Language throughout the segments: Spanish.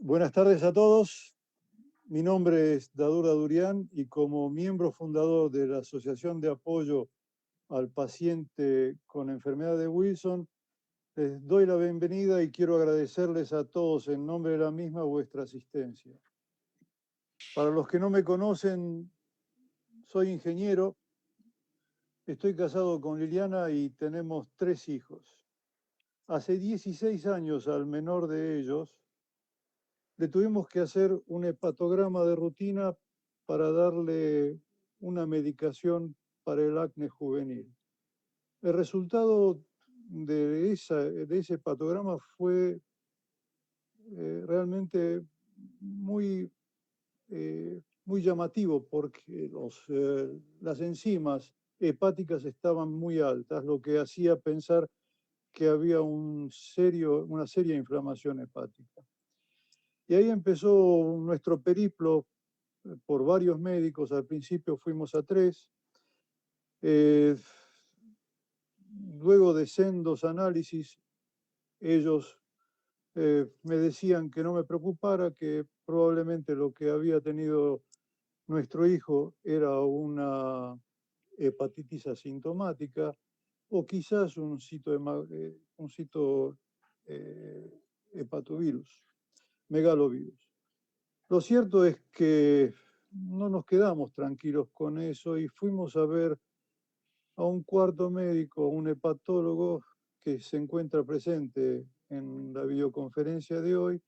Buenas tardes a todos. Mi nombre es Dadur Dadurian y como miembro fundador de la Asociación de Apoyo al Paciente con Enfermedad de Wilson, les doy la bienvenida y quiero agradecerles a todos en nombre de la misma vuestra asistencia. Para los que no me conocen, soy ingeniero, estoy casado con Liliana y tenemos 3 hijos. Hace 16 años al menor de ellos le tuvimos que hacer un hepatograma de rutina para darle una medicación para el acné juvenil. El resultado de ese hepatograma fue realmente muy, muy llamativo porque las enzimas hepáticas estaban muy altas, lo que hacía pensar que había una seria inflamación hepática. Y ahí empezó nuestro periplo por varios médicos. Al principio fuimos a 3. Luego de sendos análisis, ellos me decían que no me preocupara, que probablemente lo que había tenido nuestro hijo era una hepatitis asintomática o quizás un hepatovirus, megalovirus. Lo cierto es que no nos quedamos tranquilos con eso y fuimos a ver a un cuarto médico, un hepatólogo que se encuentra presente en la videoconferencia de hoy,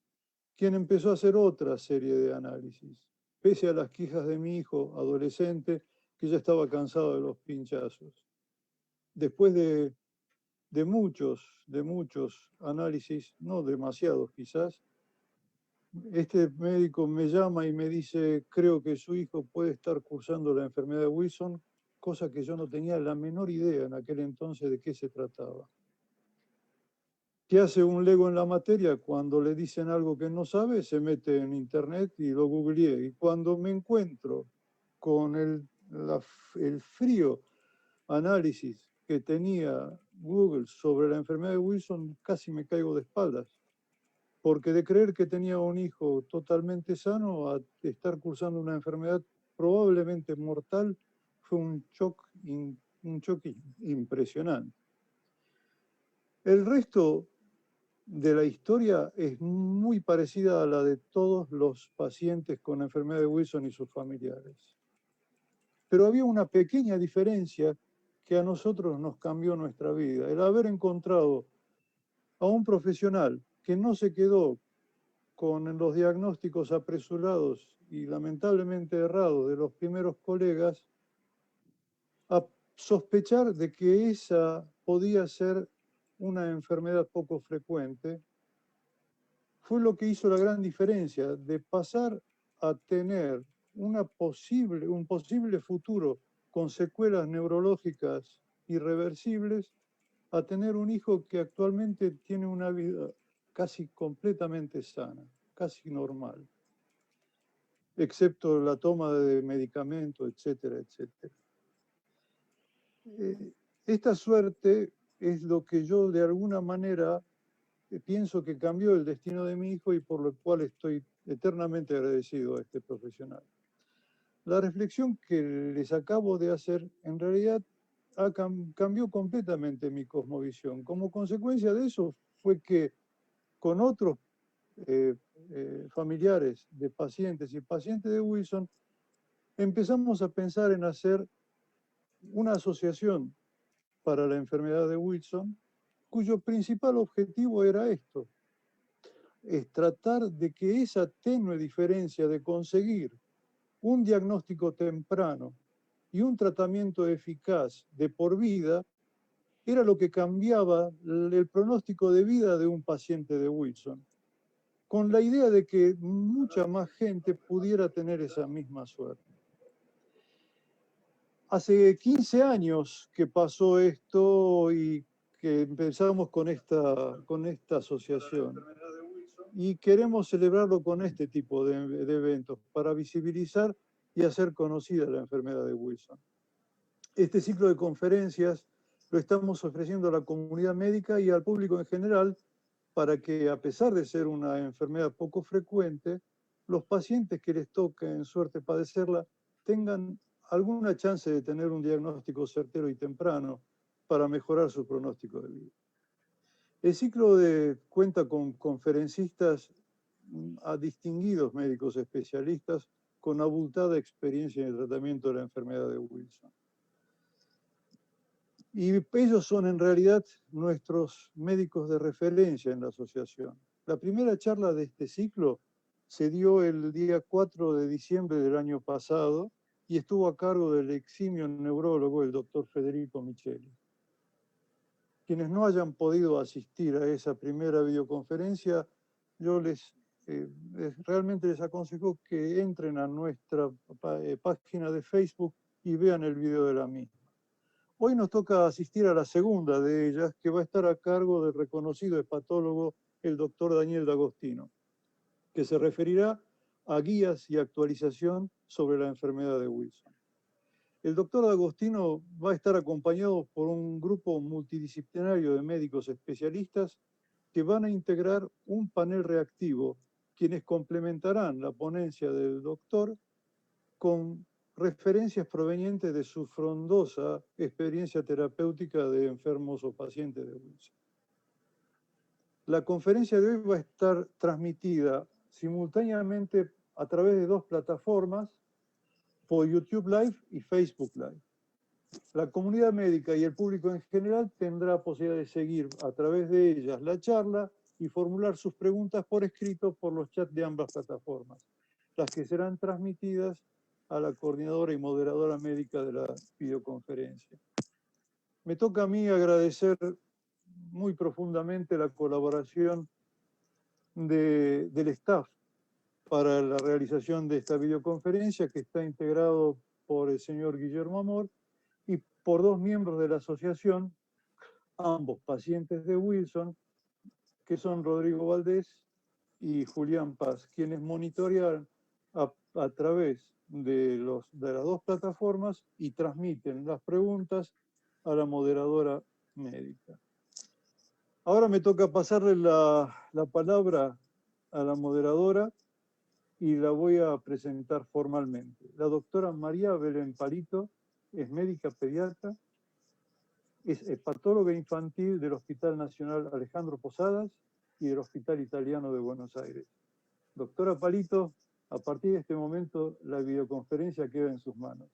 quien empezó a hacer otra serie de análisis, pese a las quejas de mi hijo adolescente, que ya estaba cansado de los pinchazos. Después de muchos análisis, no demasiados quizás, este médico me llama y me dice, creo que su hijo puede estar cursando la enfermedad de Wilson, cosa que yo no tenía la menor idea en aquel entonces de qué se trataba. ¿Qué hace un lego en la materia? Cuando le dicen algo que no sabe, se mete en internet y lo googleé. Y cuando me encuentro con el frío análisis que tenía Google sobre la enfermedad de Wilson, casi me caigo de espaldas. Porque de creer que tenía un hijo totalmente sano a estar cursando una enfermedad probablemente mortal fue un choque impresionante. El resto de la historia es muy parecida a la de todos los pacientes con enfermedad de Wilson y sus familiares. Pero había una pequeña diferencia que a nosotros nos cambió nuestra vida. El haber encontrado a un profesional que no se quedó con los diagnósticos apresurados y lamentablemente errados de los primeros colegas, a sospechar de que esa podía ser una enfermedad poco frecuente, fue lo que hizo la gran diferencia de pasar a tener un posible futuro con secuelas neurológicas irreversibles, a tener un hijo que actualmente tiene una vida casi completamente sana, casi normal, excepto la toma de medicamentos, etcétera, etcétera. Esta suerte es lo que yo de alguna manera pienso que cambió el destino de mi hijo y por lo cual estoy eternamente agradecido a este profesional. La reflexión que les acabo de hacer en realidad cambió completamente mi cosmovisión. Como consecuencia de eso fue que con otros familiares de pacientes y pacientes de Wilson empezamos a pensar en hacer una asociación para la enfermedad de Wilson, cuyo principal objetivo era esto, es tratar de que esa tenue diferencia de conseguir un diagnóstico temprano y un tratamiento eficaz de por vida era lo que cambiaba el pronóstico de vida de un paciente de Wilson, con la idea de que mucha más gente pudiera tener esa misma suerte. Hace 15 años que pasó esto y que empezamos con esta asociación. Y queremos celebrarlo con este tipo de eventos para visibilizar y hacer conocida la enfermedad de Wilson. Este ciclo de conferencias lo estamos ofreciendo a la comunidad médica y al público en general para que, a pesar de ser una enfermedad poco frecuente, los pacientes que les toque en suerte padecerla tengan alguna chance de tener un diagnóstico certero y temprano para mejorar su pronóstico de vida. El ciclo cuenta con conferencistas a distinguidos médicos especialistas con abultada experiencia en el tratamiento de la enfermedad de Wilson. Y ellos son en realidad nuestros médicos de referencia en la asociación. La primera charla de este ciclo se dio el día 4 de diciembre del año pasado y estuvo a cargo del eximio neurólogo, el doctor Federico Micheli. Quienes no hayan podido asistir a esa primera videoconferencia, yo realmente les aconsejo que entren a nuestra página de Facebook y vean el video de la misma. Hoy nos toca asistir a la segunda de ellas, que va a estar a cargo del reconocido hepatólogo, el doctor Daniel D'Agostino, que se referirá a guías y actualización sobre la enfermedad de Wilson. El doctor D'Agostino va a estar acompañado por un grupo multidisciplinario de médicos especialistas que van a integrar un panel reactivo, quienes complementarán la ponencia del doctor con referencias provenientes de su frondosa experiencia terapéutica de enfermos o pacientes de Wilson. La conferencia de hoy va a estar transmitida simultáneamente a través de dos plataformas, por YouTube Live y Facebook Live. La comunidad médica y el público en general tendrá posibilidad de seguir a través de ellas la charla y formular sus preguntas por escrito por los chats de ambas plataformas, las que serán transmitidas a la coordinadora y moderadora médica de la videoconferencia. Me toca a mí agradecer muy profundamente la colaboración del staff para la realización de esta videoconferencia, que está integrado por el señor Guillermo Amor y por dos miembros de la asociación, ambos pacientes de Wilson, que son Rodrigo Valdés y Julián Paz, quienes monitorean a través de las dos plataformas y transmiten las preguntas a la moderadora médica. Ahora me toca pasarle la palabra a la moderadora y la voy a presentar formalmente. La doctora María Belén Palito es médica pediatra, es hepatóloga infantil del Hospital Nacional Alejandro Posadas y del Hospital Italiano de Buenos Aires. Doctora Palito, a partir de este momento la videoconferencia queda en sus manos.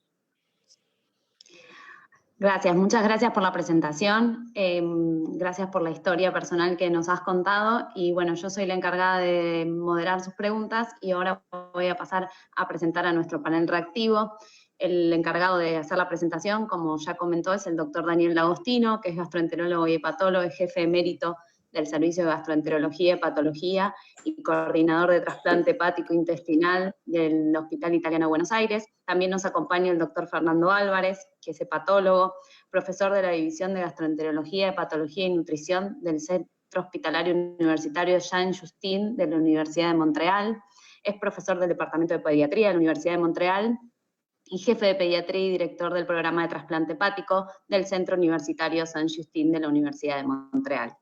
Gracias, muchas gracias por la presentación, gracias por la historia personal que nos has contado y bueno, yo soy la encargada de moderar sus preguntas y ahora voy a pasar a presentar a nuestro panel reactivo. El encargado de hacer la presentación, como ya comentó, es el doctor Daniel D'Agostino, que es gastroenterólogo y hepatólogo, es jefe emérito del Servicio de Gastroenterología y Hepatología y coordinador de trasplante hepático intestinal del Hospital Italiano de Buenos Aires. También nos acompaña el doctor Fernando Álvarez, que es hepatólogo, profesor de la División de Gastroenterología, Hepatología y Nutrición del Centro Hospitalario Universitario Saint-Justin de la Universidad de Montreal, es profesor del Departamento de Pediatría de la Universidad de Montreal y jefe de pediatría y director del programa de trasplante hepático del Centro Universitario Saint-Justin de la Universidad de Montreal.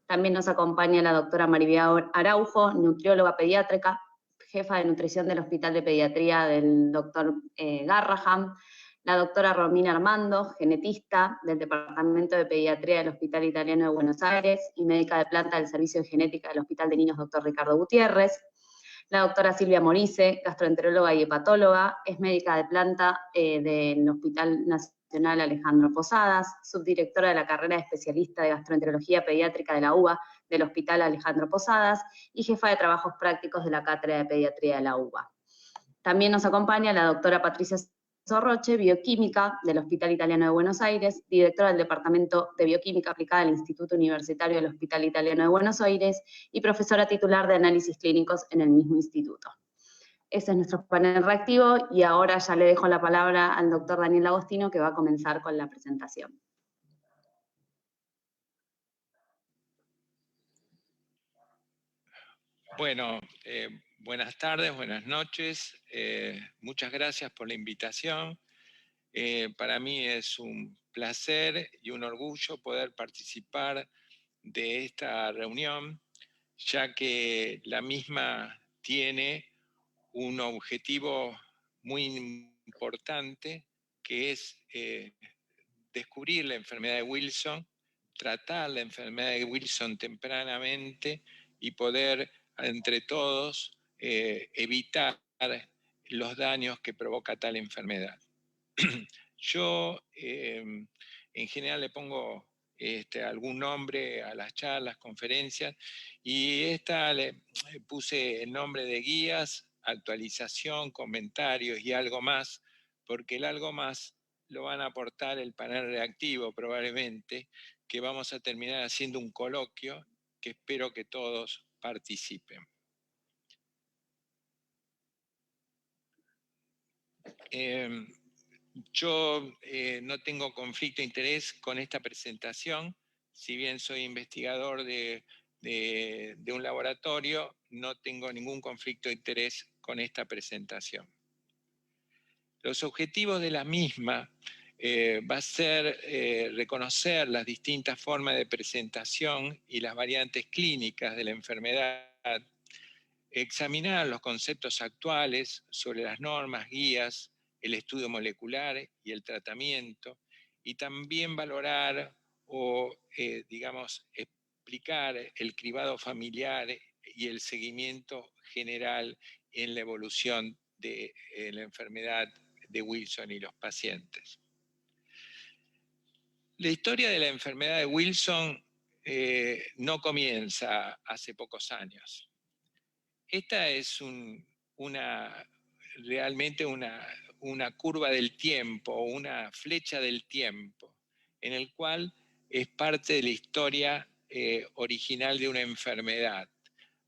También nos acompaña la doctora Maribia Araujo, nutrióloga pediátrica, jefa de nutrición del Hospital de Pediatría del doctor Garraham, la doctora Romina Armando, genetista del Departamento de Pediatría del Hospital Italiano de Buenos Aires y médica de planta del Servicio de Genética del Hospital de Niños Dr. Ricardo Gutiérrez, la doctora Silvia Morice, gastroenteróloga y hepatóloga, es médica de planta del Hospital Nacional Alejandro Posadas, subdirectora de la carrera de especialista de gastroenterología pediátrica de la UBA del Hospital Alejandro Posadas y jefa de trabajos prácticos de la Cátedra de Pediatría de la UBA. También nos acompaña la doctora Patricia Sorroche, bioquímica del Hospital Italiano de Buenos Aires, directora del Departamento de Bioquímica Aplicada del Instituto Universitario del Hospital Italiano de Buenos Aires y profesora titular de análisis clínicos en el mismo instituto. Ese es nuestro panel reactivo y ahora ya le dejo la palabra al doctor Daniel D'Agostino, que va a comenzar con la presentación. Bueno, buenas tardes, buenas noches. Muchas gracias por la invitación. Para mí es un placer y un orgullo poder participar de esta reunión ya que la misma tiene un objetivo muy importante, que es descubrir la enfermedad de Wilson, tratar la enfermedad de Wilson tempranamente y poder, entre todos, evitar los daños que provoca tal enfermedad. Yo, en general, le pongo algún nombre a las charlas, conferencias, y esta le puse el nombre de guías, actualización, comentarios y algo más, porque el algo más lo van a aportar el panel reactivo probablemente, que vamos a terminar haciendo un coloquio que espero que todos participen. Yo no tengo conflicto de interés con esta presentación, si bien soy investigador de un laboratorio, no tengo ningún conflicto de interés con esta presentación. Los objetivos de la misma va a ser reconocer las distintas formas de presentación y las variantes clínicas de la enfermedad, examinar los conceptos actuales sobre las normas, guías, el estudio molecular y el tratamiento, y también valorar o, digamos, explicar el cribado familiar y el seguimiento general en la evolución de la enfermedad de Wilson y los pacientes. La historia de la enfermedad de Wilson no comienza hace pocos años. Esta es realmente una curva del tiempo, una flecha del tiempo, en el cual es parte de la historia original de una enfermedad.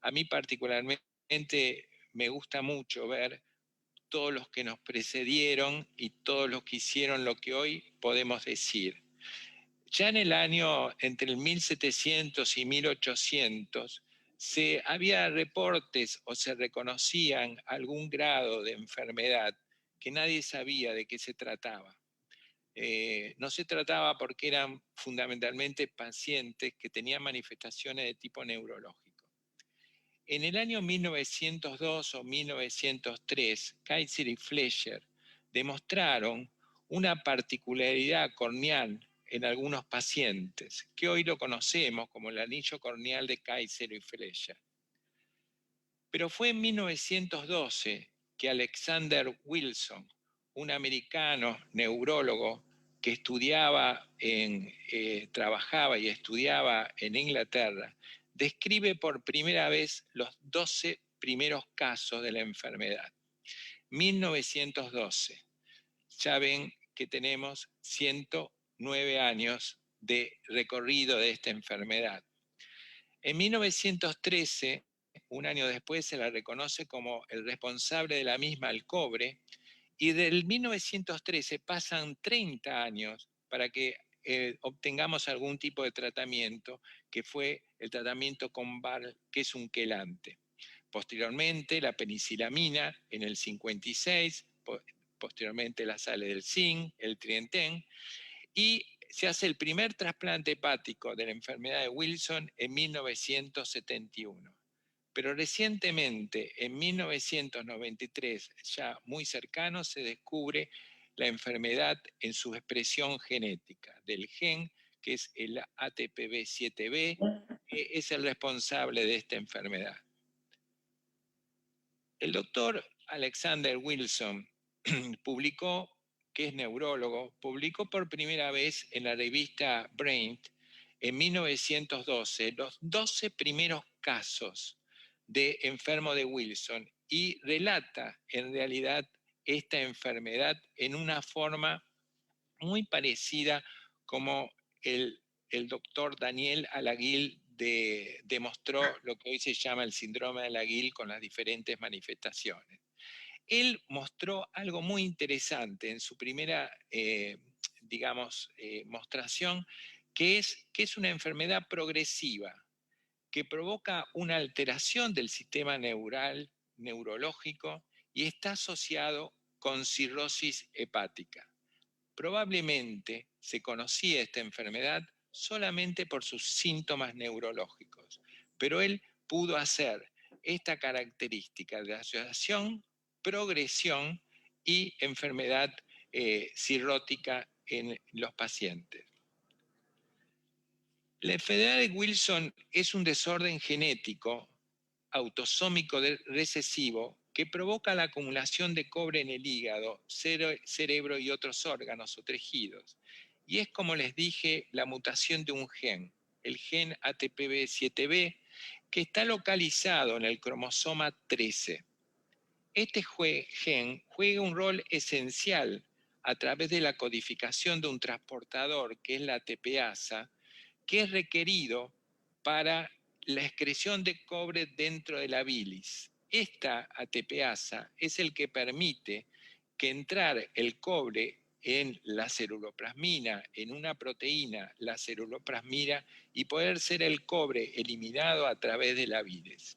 A mí particularmente me gusta mucho ver todos los que nos precedieron y todos los que hicieron lo que hoy podemos decir. Ya en el año entre el 1700 y 1800, había reportes o se reconocían algún grado de enfermedad que nadie sabía de qué se trataba. No se trataba porque eran fundamentalmente pacientes que tenían manifestaciones de tipo neurológico. En el año 1902 o 1903, Kaiser y Fleischer demostraron una particularidad corneal en algunos pacientes, que hoy lo conocemos como el anillo corneal de Kaiser y Fleischer. Pero fue en 1912 que Alexander Wilson, un americano neurólogo que trabajaba y estudiaba en Inglaterra, describe por primera vez los 12 primeros casos de la enfermedad. 1912. Ya ven que tenemos 109 años de recorrido de esta enfermedad. En 1913, un año después, se la reconoce como el responsable de la misma al cobre, y del 1913 pasan 30 años para que obtengamos algún tipo de tratamiento, que fue el tratamiento con VAR, que es un quelante. Posteriormente, la penicilamina en el 56, posteriormente la sal del zinc, el Trienten, y se hace el primer trasplante hepático de la enfermedad de Wilson en 1971. Pero recientemente, en 1993, ya muy cercano, se descubre la enfermedad en su expresión genética del gen, que es el ATPB7B, que es el responsable de esta enfermedad. El doctor Alexander Wilson publicó, que es neurólogo, publicó por primera vez en la revista Brain en 1912 los 12 primeros casos de enfermo de Wilson y relata en realidad esta enfermedad en una forma muy parecida como el doctor Daniel Alaguil demostró lo que hoy se llama el síndrome de Alaguil con las diferentes manifestaciones. Él mostró algo muy interesante en su primera, mostración, que es una enfermedad progresiva, que provoca una alteración del sistema neurológico y está asociado con cirrosis hepática. Probablemente se conocía esta enfermedad solamente por sus síntomas neurológicos, pero él pudo hacer esta característica de asociación, progresión y enfermedad cirrótica en los pacientes. La enfermedad de Wilson es un desorden genético autosómico recesivo que provoca la acumulación de cobre en el hígado, cerebro y otros órganos o tejidos. Y es, como les dije, la mutación de un gen, el gen ATPB7B, que está localizado en el cromosoma 13. Este gen juega un rol esencial a través de la codificación de un transportador, que es la ATPasa, que es requerido para la excreción de cobre dentro de la bilis. Esta ATPasa es el que permite que entrar el cobre en la ceruloplasmina, en una proteína, la ceruloplasmina, y poder ser el cobre eliminado a través de la bilis.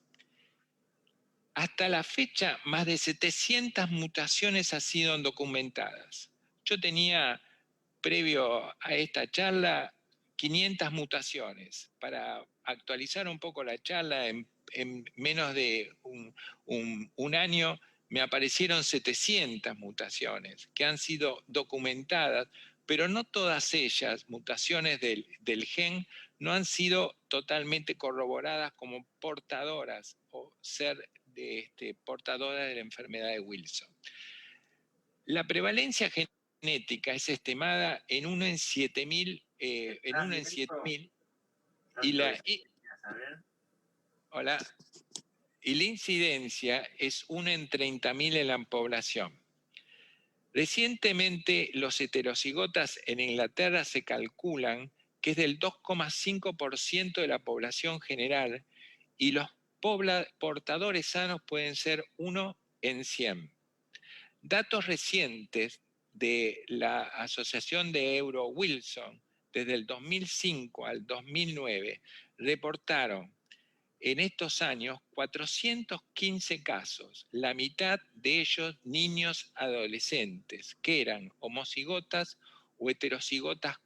Hasta la fecha, más de 700 mutaciones han sido documentadas. Yo tenía, previo a esta charla, 500 mutaciones. Para actualizar un poco la charla, en menos de un año me aparecieron 700 mutaciones que han sido documentadas, pero no todas ellas, mutaciones del gen, no han sido totalmente corroboradas como portadoras o ser portadoras de la enfermedad de Wilson. La prevalencia genética es estimada en 1 en 7.000, y la incidencia es 1 en 30.000 en la población. Recientemente, los heterocigotas en Inglaterra se calculan que es del 2,5% de la población general, y los portadores sanos pueden ser 1 en 100. Datos recientes de la Asociación de Euro-Wilson, desde el 2005 al 2009, reportaron en estos años 415 casos, la mitad de ellos niños adolescentes, que eran homocigotas o heterocigotas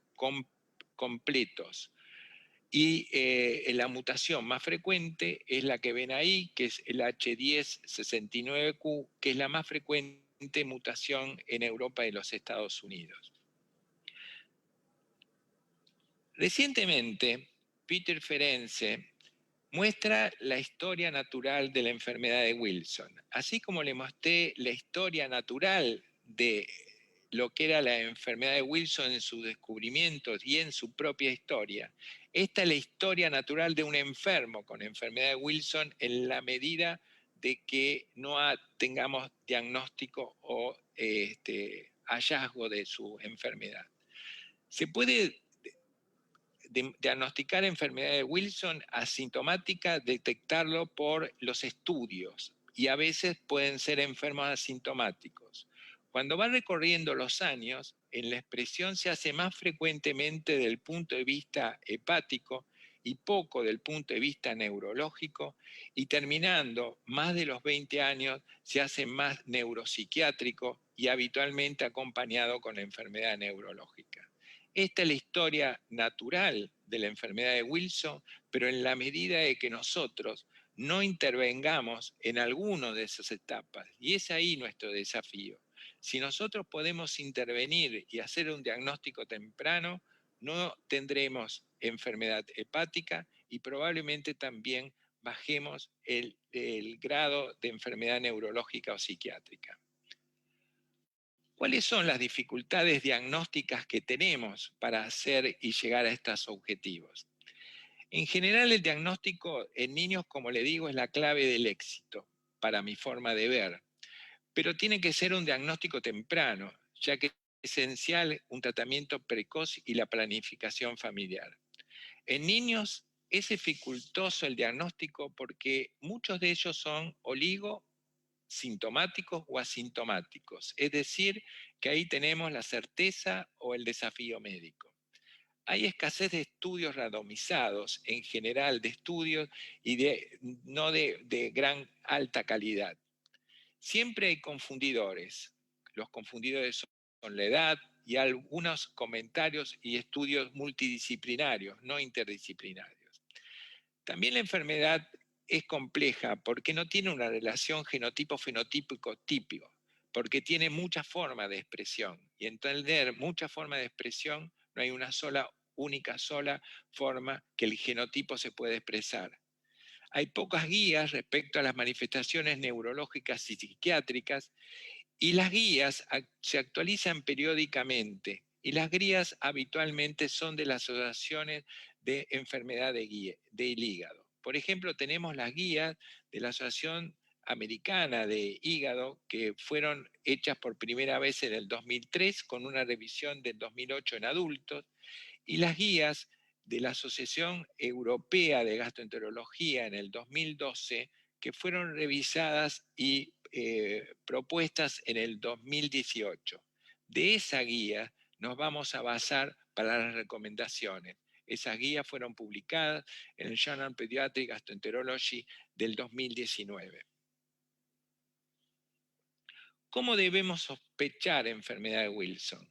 completos. Y la mutación más frecuente es la que ven ahí, que es el H1069Q, que es la más frecuente mutación en Europa y los Estados Unidos. Recientemente, Peter Ferenczi muestra la historia natural de la enfermedad de Wilson. Así como le mostré la historia natural de lo que era la enfermedad de Wilson en sus descubrimientos y en su propia historia, esta es la historia natural de un enfermo con enfermedad de Wilson en la medida de que no tengamos diagnóstico o hallazgo de su enfermedad. Se puede diagnosticar enfermedad de Wilson asintomática, detectarlo por los estudios, y a veces pueden ser enfermos asintomáticos. Cuando van recorriendo los años, en la expresión se hace más frecuentemente desde el punto de vista hepático y poco del punto de vista neurológico, y terminando más de los 20 años se hace más neuropsiquiátrico y habitualmente acompañado con la enfermedad neurológica. Esta es la historia natural de la enfermedad de Wilson, pero en la medida de que nosotros no intervengamos en alguna de esas etapas, y es ahí nuestro desafío. Si nosotros podemos intervenir y hacer un diagnóstico temprano, no tendremos enfermedad hepática y probablemente también bajemos el grado de enfermedad neurológica o psiquiátrica. ¿Cuáles son las dificultades diagnósticas que tenemos para hacer y llegar a estos objetivos? En general, el diagnóstico en niños, como le digo, es la clave del éxito, para mi forma de ver. Pero tiene que ser un diagnóstico temprano, ya que es esencial un tratamiento precoz y la planificación familiar. En niños es dificultoso el diagnóstico porque muchos de ellos son sintomáticos o asintomáticos, es decir, que ahí tenemos la certeza o el desafío médico. Hay escasez de estudios randomizados, en general de estudios, y no de gran alta calidad. Siempre hay confundidores. Los confundidores son la edad y algunos comentarios y estudios multidisciplinarios, no interdisciplinarios. También la enfermedad es compleja porque no tiene una relación genotipo-fenotípico típico, porque tiene muchas formas de expresión. Y entender muchas formas de expresión, no hay una única forma que el genotipo se puede expresar. Hay pocas guías respecto a las manifestaciones neurológicas y psiquiátricas, y las guías se actualizan periódicamente, y las guías habitualmente son de las asociaciones de enfermedad del hígado. Por ejemplo, tenemos las guías de la Asociación Americana de Hígado, que fueron hechas por primera vez en el 2003, con una revisión del 2008 en adultos, y las guías de la Asociación Europea de Gastroenterología en el 2012, que fueron revisadas y propuestas en el 2018. De esa guía nos vamos a basar para las recomendaciones. Esas guías fueron publicadas en el Journal Pediatric Gastroenterology del 2019. ¿Cómo debemos sospechar enfermedad de Wilson?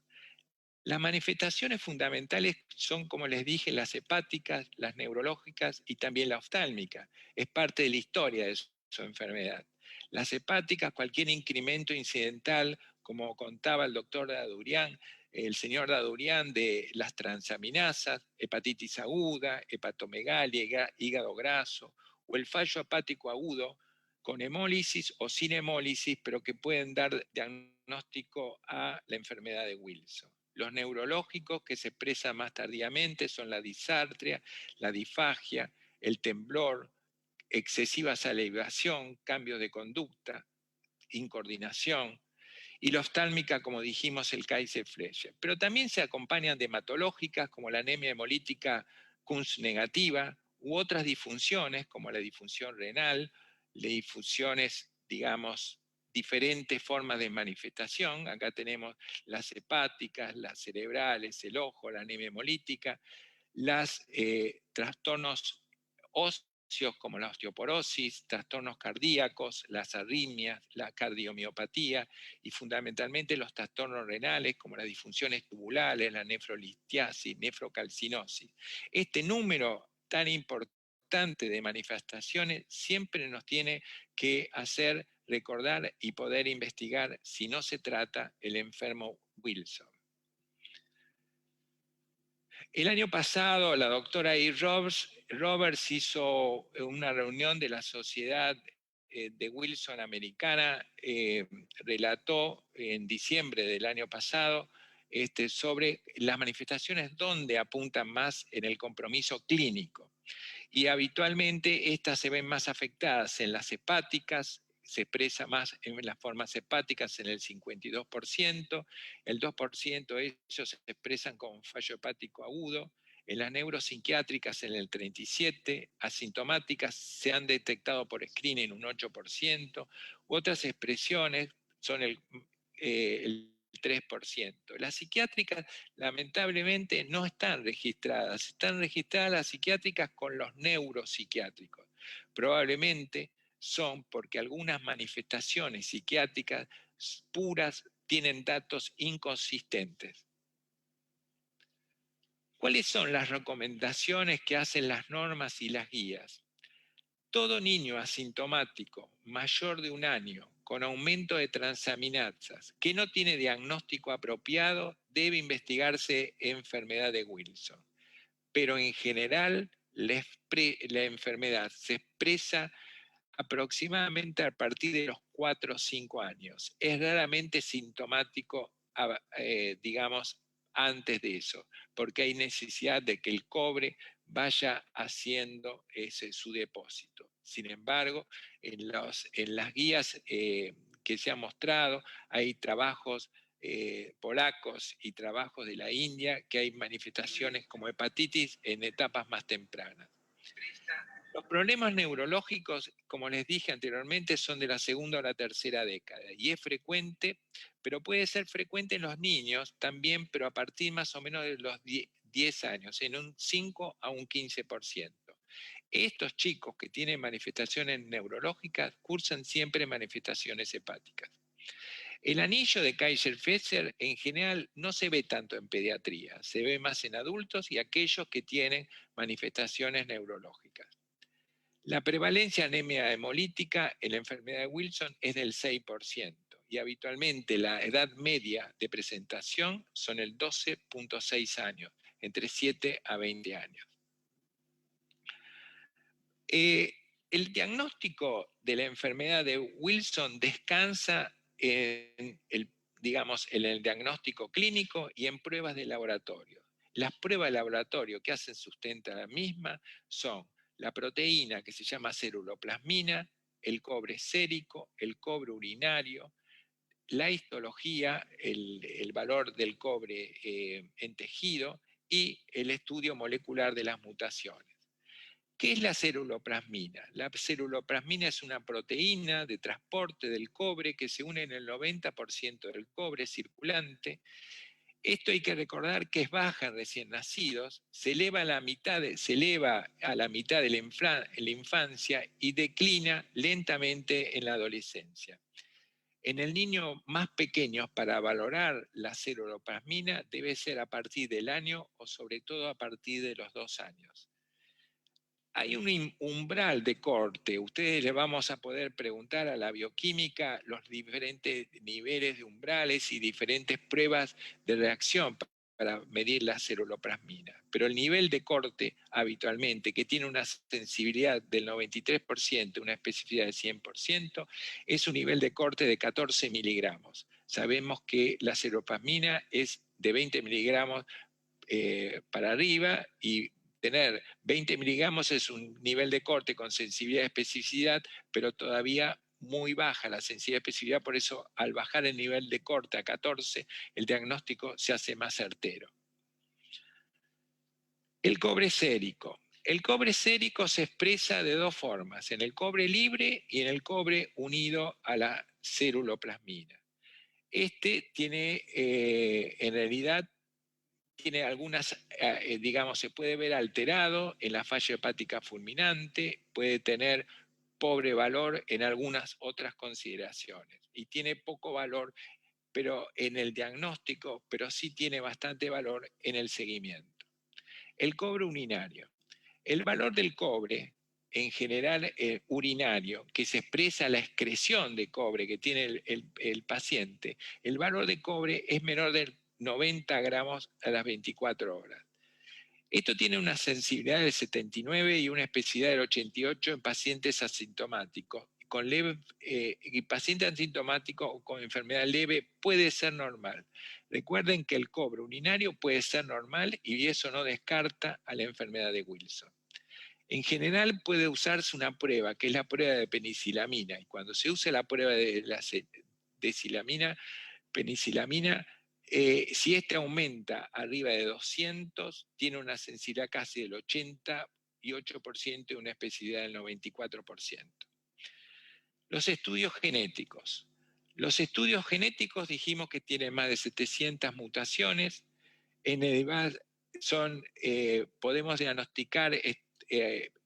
Las manifestaciones fundamentales son, como les dije, las hepáticas, las neurológicas y también la oftálmica. Es parte de la historia de su enfermedad. Las hepáticas, cualquier incremento incidental, como contaba el doctor Dadurian, el señor Dadurian, de las transaminasas, hepatitis aguda, hepatomegalia, hígado graso, o el fallo hepático agudo, con hemólisis o sin hemólisis, pero que pueden dar diagnóstico a la enfermedad de Wilson. Los neurológicos que se expresan más tardíamente son la disartria, la disfagia, el temblor, excesiva salivación, cambios de conducta, incoordinación, y la oftálmica, como dijimos, el Kaiser-Fleischer. Pero también se acompañan de hematológicas, como la anemia hemolítica Kunz negativa, u otras disfunciones, como la disfunción renal, las disfunciones, digamos, diferentes formas de manifestación. Acá tenemos las hepáticas, las cerebrales, el ojo, la anemia hemolítica, los trastornos óseos como la osteoporosis, trastornos cardíacos, las arritmias, la cardiomiopatía y fundamentalmente los trastornos renales como las disfunciones tubulares, la nefrolitiasis, nefrocalcinosis. Este número tan importante de manifestaciones siempre nos tiene que hacer recordar y poder investigar si no se trata el enfermo Wilson. El año pasado la doctora A. Roberts hizo una reunión de la Sociedad de Wilson Americana, relató en diciembre del año pasado sobre las manifestaciones donde apuntan más en el compromiso clínico. Y habitualmente estas se ven más afectadas en las hepáticas, se expresa más en las formas hepáticas en el 52%, el 2% de ellos se expresan con fallo hepático agudo, en las neuropsiquiátricas en el 37%, asintomáticas se han detectado por screening un 8%, otras expresiones son el 3%. Las psiquiátricas lamentablemente no están registradas las psiquiátricas con los neuropsiquiátricos. Probablemente son porque algunas manifestaciones psiquiátricas puras tienen datos inconsistentes. ¿Cuáles son las recomendaciones que hacen las normas y las guías? Todo niño asintomático mayor de 1 año con aumento de transaminasas que no tiene diagnóstico apropiado debe investigarse enfermedad de Wilson. Pero en general la enfermedad se expresa aproximadamente a partir de los 4 o 5 años. Es raramente sintomático, digamos, antes de eso, porque hay necesidad de que el cobre vaya haciendo su depósito. Sin embargo, en las guías que se han mostrado, hay trabajos polacos y trabajos de la India que hay manifestaciones como hepatitis en etapas más tempranas. Los problemas neurológicos, como les dije anteriormente, son de la segunda o la tercera década y es frecuente, pero puede ser frecuente en los niños también, pero a partir más o menos de los 10 años, en un 5 a un 15%. Estos chicos que tienen manifestaciones neurológicas cursan siempre manifestaciones hepáticas. El anillo de Kaiser-Fleischer en general no se ve tanto en pediatría, se ve más en adultos y aquellos que tienen manifestaciones neurológicas. La prevalencia de anemia hemolítica en la enfermedad de Wilson es del 6%, y habitualmente la edad media de presentación son el 12.6 años, entre 7 a 20 años. El diagnóstico de la enfermedad de Wilson descansa en el diagnóstico clínico y en pruebas de laboratorio. Las pruebas de laboratorio que hacen sustenta la misma son la proteína que se llama ceruloplasmina, el cobre sérico, el cobre urinario, la histología, el valor del cobre en tejido y el estudio molecular de las mutaciones. ¿Qué es la ceruloplasmina? La ceruloplasmina es una proteína de transporte del cobre que se une en el 90% del cobre circulante. Esto hay que recordar que es baja en recién nacidos, se eleva a la mitad de la infancia y declina lentamente en la adolescencia. En el niño más pequeño, para valorar la ceruloplasmina, debe ser a partir del año o sobre todo a partir de los 2 años. Hay un umbral de corte. Ustedes le vamos a poder preguntar a la bioquímica los diferentes niveles de umbrales y diferentes pruebas de reacción para medir la ceruloplasmina. Pero el nivel de corte habitualmente, que tiene una sensibilidad del 93%, una especificidad del 100%, es un nivel de corte de 14 miligramos. Sabemos que la ceruloplasmina es de 20 miligramos para arriba, y tener 20 miligramos es un nivel de corte con sensibilidad y especificidad, pero todavía muy baja la sensibilidad y especificidad, por eso al bajar el nivel de corte a 14, el diagnóstico se hace más certero. El cobre sérico. El cobre sérico se expresa de dos formas, en el cobre libre y en el cobre unido a la ceruloplasmina. Este tiene, en realidad, tiene algunas, se puede ver alterado en la falla hepática fulminante, puede tener pobre valor en algunas otras consideraciones, y tiene poco valor pero en el diagnóstico, pero sí tiene bastante valor en el seguimiento. El cobre urinario. El valor del cobre, en general urinario, que se expresa la excreción de cobre que tiene el paciente, el valor de cobre es menor del 90 gramos a las 24 horas. Esto tiene una sensibilidad del 79 y una especificidad del 88 en pacientes asintomáticos. Y paciente asintomático o con enfermedad leve puede ser normal. Recuerden que el cobre urinario puede ser normal y eso no descarta a la enfermedad de Wilson. En general puede usarse una prueba, que es la prueba de penicilamina, y cuando se usa la prueba de la penicilamina, si este aumenta arriba de 200, tiene una sensibilidad casi del 88% y una especificidad del 94%. Los estudios genéticos. Los estudios genéticos dijimos que tienen más de 700 mutaciones. En el podemos diagnosticar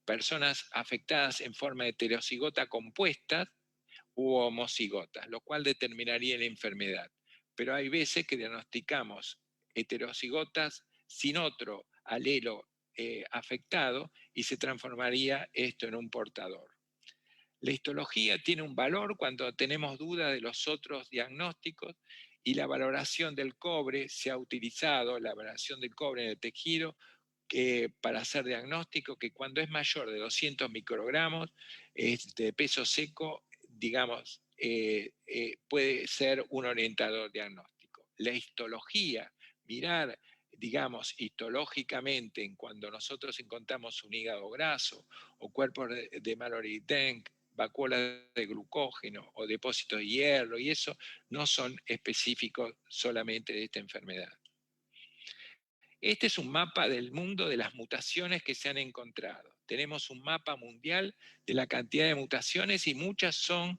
personas afectadas en forma de heterocigota compuestas u homocigotas, lo cual determinaría la enfermedad. Pero hay veces que diagnosticamos heterocigotas sin otro alelo afectado y se transformaría esto en un portador. La histología tiene un valor cuando tenemos duda de los otros diagnósticos, y la valoración del cobre se ha utilizado, la valoración del cobre en el tejido, para hacer diagnóstico, que cuando es mayor de 200 microgramos de peso seco, puede ser un orientador diagnóstico. La histología, mirar, histológicamente, en cuando nosotros encontramos un hígado graso o cuerpos de Mallory-Denk, vacuolas de glucógeno o depósitos de hierro, y eso no son específicos solamente de esta enfermedad. Este es un mapa del mundo de las mutaciones que se han encontrado. Tenemos un mapa mundial de la cantidad de mutaciones, y muchas son,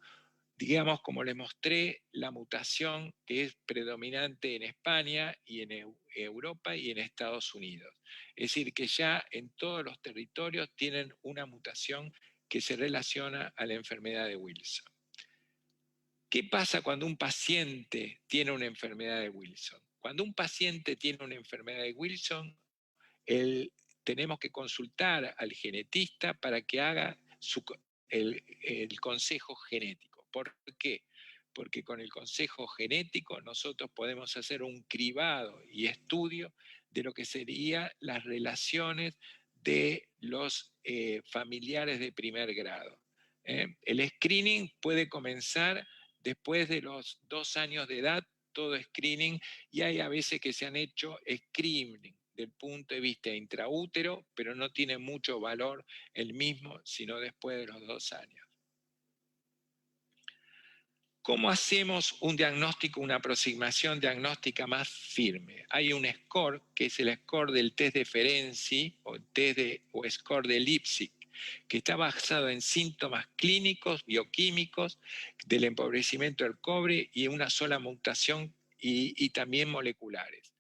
como les mostré, la mutación que es predominante en España y en Europa y en Estados Unidos. Es decir, que ya en todos los territorios tienen una mutación que se relaciona a la enfermedad de Wilson. ¿Qué pasa cuando un paciente tiene una enfermedad de Wilson? Cuando un paciente tiene una enfermedad de Wilson, tenemos que consultar al genetista para que haga el consejo genético. ¿Por qué? Porque con el consejo genético nosotros podemos hacer un cribado y estudio de lo que serían las relaciones de los familiares de primer grado. El screening puede comenzar después de los 2 años de edad, todo screening, y hay a veces que se han hecho screening del punto de vista intraútero, pero no tiene mucho valor el mismo, sino después de los 2 años. ¿Cómo hacemos un diagnóstico, una aproximación diagnóstica más firme? Hay un score, que es el score del test de Ferenczi o score de Lipsig, que está basado en síntomas clínicos, bioquímicos, del empobrecimiento del cobre y una sola mutación y también moleculares.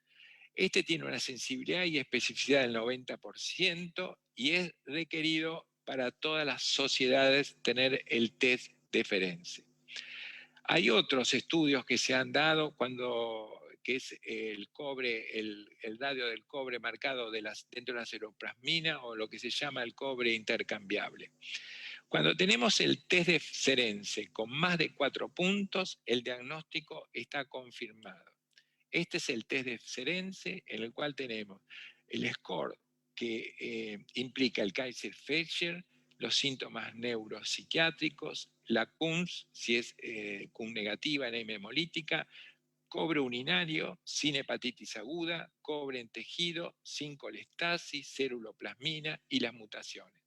Este tiene una sensibilidad y especificidad del 90% y es requerido para todas las sociedades tener el test de Ferenczi. Hay otros estudios que se han dado que es el cobre, el radio del cobre marcado dentro de la seroplasmina o lo que se llama el cobre intercambiable. Cuando tenemos el test de Ferenczi con más de 4 puntos, el diagnóstico está confirmado. Este es el test de Ferenczi en el cual tenemos el score que implica el Kaiser-Fleischer, los síntomas neuropsiquiátricos, la CUMS, si es CUM negativa, anemia hemolítica, cobre urinario, sin hepatitis aguda, cobre en tejido, sin colestasis, ceruloplasmina y las mutaciones.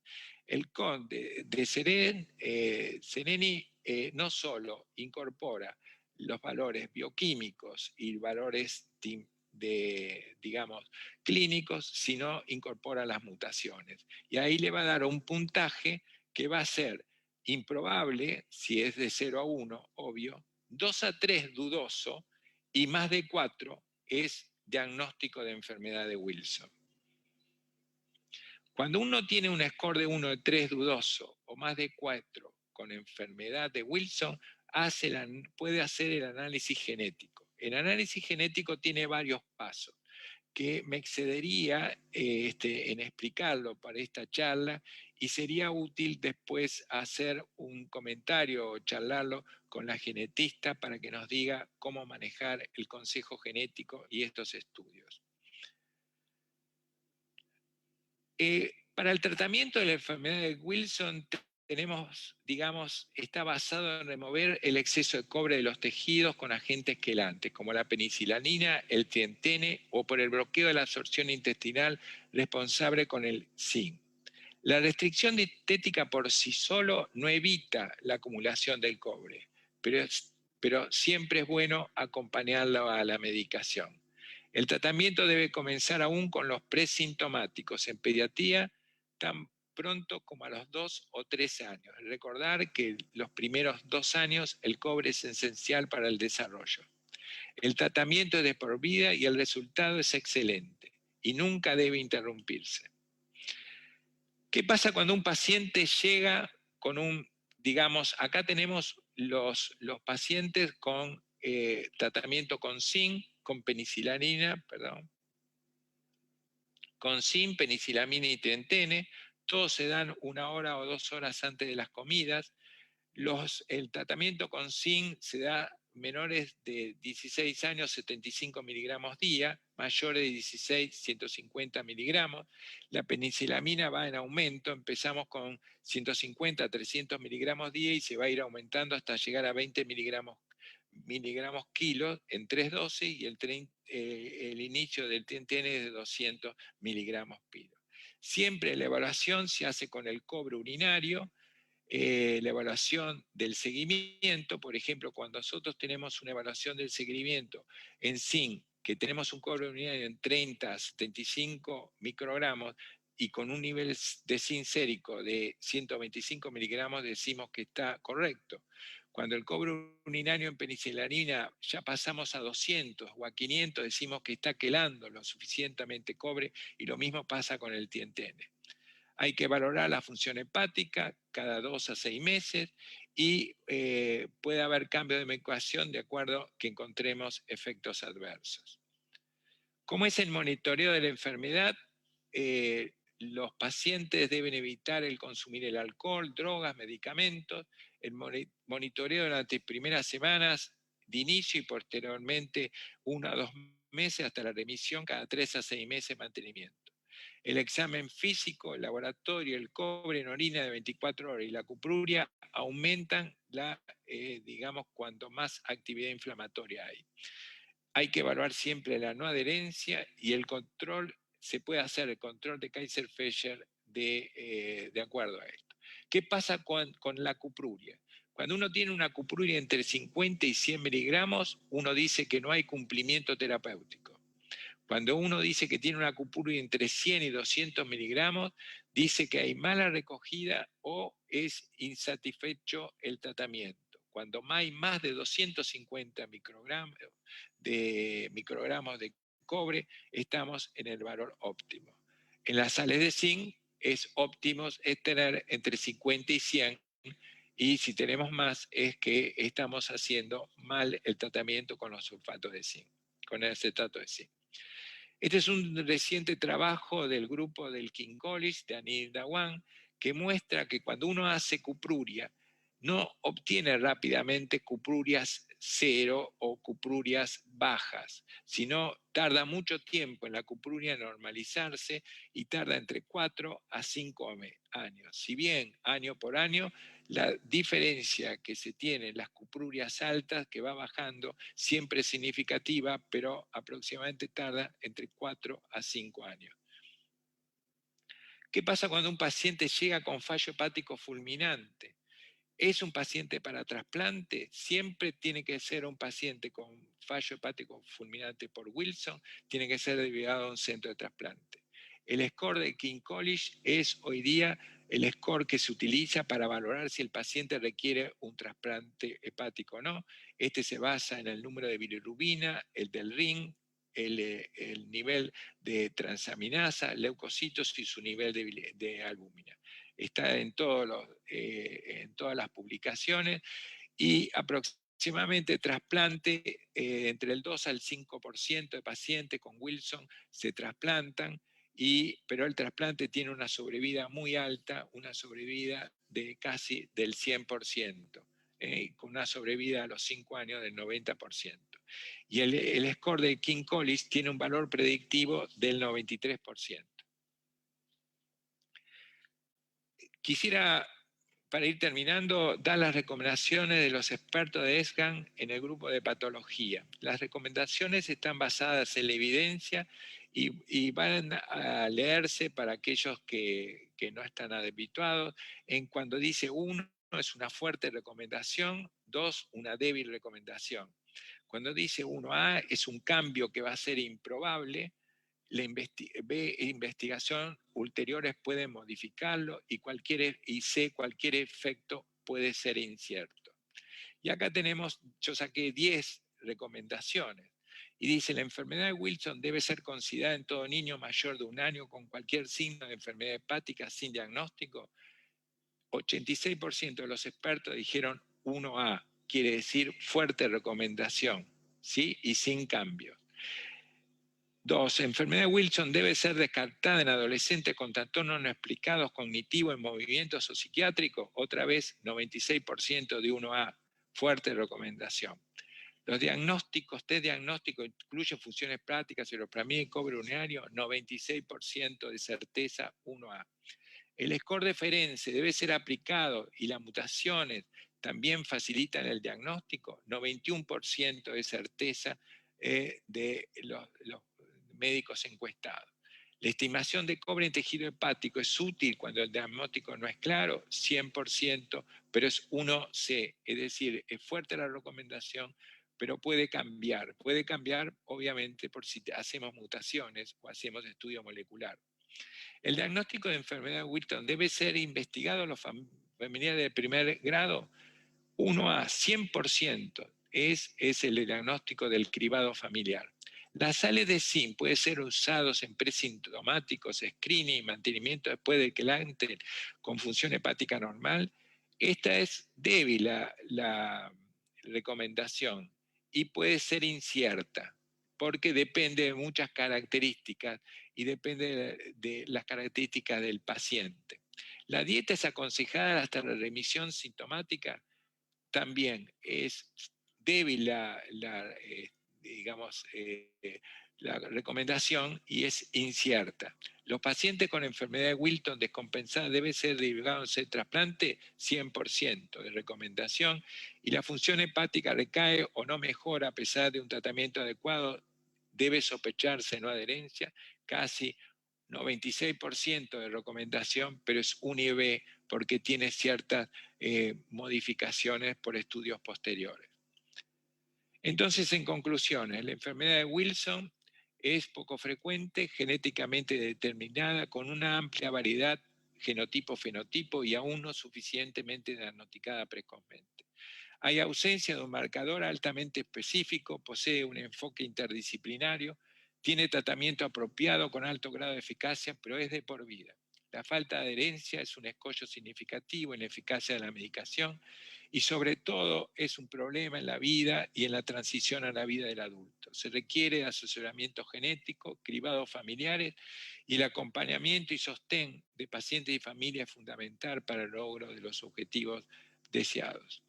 El CON de Sereni no solo incorpora los valores bioquímicos y valores digamos, clínicos, sino incorpora las mutaciones. Y ahí le va a dar un puntaje que va a ser improbable, si es de 0 a 1, obvio, 2 a 3 dudoso, y más de 4 es diagnóstico de enfermedad de Wilson. Cuando uno tiene un score de 1 a 3 dudoso o más de 4 con enfermedad de Wilson, puede hacer el análisis genético. El análisis genético tiene varios pasos que me excedería en explicarlo para esta charla y sería útil después hacer un comentario o charlarlo con la genetista para que nos diga cómo manejar el consejo genético y estos estudios. Para el tratamiento de la enfermedad de Wilson tenemos, digamos, está basado en remover el exceso de cobre de los tejidos con agentes quelantes, como la penicilanina, el tientene o por el bloqueo de la absorción intestinal responsable con el zinc. La restricción dietética por sí solo no evita la acumulación del cobre, pero siempre es bueno acompañarlo a la medicación. El tratamiento debe comenzar aún con los presintomáticos en pediatría, tan pronto como a los 2 o 3 años. Recordar que los primeros 2 años el cobre es esencial para el desarrollo. El tratamiento es de por vida y el resultado es excelente y nunca debe interrumpirse. ¿Qué pasa cuando un paciente llega con digamos, acá tenemos los pacientes con tratamiento con zinc, con penicilanina, con zinc, penicilamina y tientene, todos se dan 1 hora o 2 horas antes de las comidas. El tratamiento con zinc se da menores de 16 años, 75 miligramos día, mayores de 16, 150 miligramos. La penicilamina va en aumento, empezamos con 150 a 300 miligramos día y se va a ir aumentando hasta llegar a 20 miligramos kilos en 3 dosis y el inicio del tientene es de 200 miligramos kilo. Siempre la evaluación se hace con el cobre urinario, la evaluación del seguimiento, por ejemplo, cuando nosotros tenemos una evaluación del seguimiento en zinc, que tenemos un cobre urinario en 30 a 75 microgramos y con un nivel de zinc sérico de 125 miligramos, decimos que está correcto. Cuando el cobre urinario en penicilanina ya pasamos a 200 o a 500, decimos que está quelando lo suficientemente cobre, y lo mismo pasa con el tientene. Hay que valorar la función hepática cada 2 a 6 meses y puede haber cambio de medicación de acuerdo a que encontremos efectos adversos. ¿Cómo es el monitoreo de la enfermedad? los pacientes deben evitar el consumir el alcohol, drogas, medicamentos, el monitoreo durante primeras semanas de inicio y posteriormente 1 a 2 meses hasta la remisión cada 3 a 6 meses de mantenimiento. El examen físico, el laboratorio, el cobre en orina de 24 horas y la cupruria aumentan digamos, cuanto más actividad inflamatoria hay. Hay que evaluar siempre la no adherencia y el control, se puede hacer el control de Kaiser-Fischer de acuerdo a esto. ¿Qué pasa con la cupruria? Cuando uno tiene una cupruria entre 50 y 100 miligramos, uno dice que no hay cumplimiento terapéutico. Cuando uno dice que tiene una cupruria entre 100 y 200 miligramos, dice que hay mala recogida o es insatisfecho el tratamiento. Cuando hay más de 250 microgramos de cobre, estamos en el valor óptimo. En las sales de zinc es óptimo tener entre 50 y 100, y si tenemos más es que estamos haciendo mal el tratamiento con los sulfatos de zinc, con el acetato de zinc. Este es un reciente trabajo del grupo del King College, de Anil Dhawan, que muestra que cuando uno hace cupruria, no obtiene rápidamente cuprurias 0 o cuprurias bajas, sino tarda mucho tiempo en la cupruria normalizarse y tarda entre 4 a 5 años. Si bien año por año, la diferencia que se tiene en las cuprurias altas, que va bajando, siempre es significativa, pero aproximadamente tarda entre 4 a 5 años. ¿Qué pasa cuando un paciente llega con fallo hepático fulminante? ¿Es un paciente para trasplante? Siempre tiene que ser un paciente con fallo hepático fulminante por Wilson, tiene que ser derivado a un centro de trasplante. El score de King College es hoy día el score que se utiliza para valorar si el paciente requiere un trasplante hepático o no. Este se basa en el número de bilirrubina, el del ring, el nivel de transaminasa, leucocitos y su nivel de albúmina. Está en todas las publicaciones, y aproximadamente trasplante, entre el 2 al 5% de pacientes con Wilson se trasplantan, pero el trasplante tiene una sobrevida muy alta, una sobrevida de casi del 100%, con una sobrevida a los 5 años del 90%. Y el score de King College tiene un valor predictivo del 93%. Quisiera, para ir terminando, dar las recomendaciones de los expertos de ESGAN en el grupo de patología. Las recomendaciones están basadas en la evidencia y van a leerse para aquellos que no están habituados. Cuando dice 1 es una fuerte recomendación, 2 una débil recomendación. Cuando dice 1A es un cambio que va a ser improbable, la investigación ulteriores pueden modificarlo y cualquier efecto puede ser incierto. Y acá tenemos, yo saqué 10 recomendaciones. Y dice, la enfermedad de Wilson debe ser considerada en todo niño mayor de 1 año con cualquier signo de enfermedad hepática sin diagnóstico. 86% de los expertos dijeron 1A, quiere decir fuerte recomendación, ¿sí? Y sin cambios. 2. Enfermedad de Wilson debe ser descartada en adolescentes con trastornos no explicados cognitivos en movimientos o psiquiátricos. Otra vez, 96% de 1A. Fuerte recomendación. Los diagnósticos, test diagnóstico incluyen funciones prácticas, seroplamina y cobre ureario, 96% de certeza 1A. El score de Ferenczi debe ser aplicado y las mutaciones también facilitan el diagnóstico, 91% de certeza de los médicos encuestados. La estimación de cobre en tejido hepático es útil cuando el diagnóstico no es claro, 100%, pero es 1C, es decir, es fuerte la recomendación, pero puede cambiar obviamente por si hacemos mutaciones o hacemos estudio molecular. El diagnóstico de enfermedad de Wilson debe ser investigado en los familiares de primer grado, 1A, 100%, es el diagnóstico del cribado familiar. Las sales de zinc pueden ser usados en presintomáticos, screening y mantenimiento después del quelante con función hepática normal. Esta es débil la recomendación y puede ser incierta porque depende de muchas características y depende de las características del paciente. La dieta es aconsejada hasta la remisión sintomática. También es débil la recomendación y es incierta. Los pacientes con enfermedad de Wilson descompensada deben ser derivados de trasplante, 100% de recomendación, y la función hepática recae o no mejora a pesar de un tratamiento adecuado, debe sospecharse no adherencia, casi 96% de recomendación, pero es un IV porque tiene ciertas modificaciones por estudios posteriores. Entonces, en conclusiones, la enfermedad de Wilson es poco frecuente, genéticamente determinada, con una amplia variedad genotipo-fenotipo y aún no suficientemente diagnosticada precozmente. Hay ausencia de un marcador altamente específico, posee un enfoque interdisciplinario, tiene tratamiento apropiado con alto grado de eficacia, pero es de por vida. La falta de adherencia es un escollo significativo en la eficacia de la medicación y sobre todo es un problema en la vida y en la transición a la vida del adulto. Se requiere asesoramiento genético, cribados familiares y el acompañamiento y sostén de pacientes y familias es fundamental para el logro de los objetivos deseados.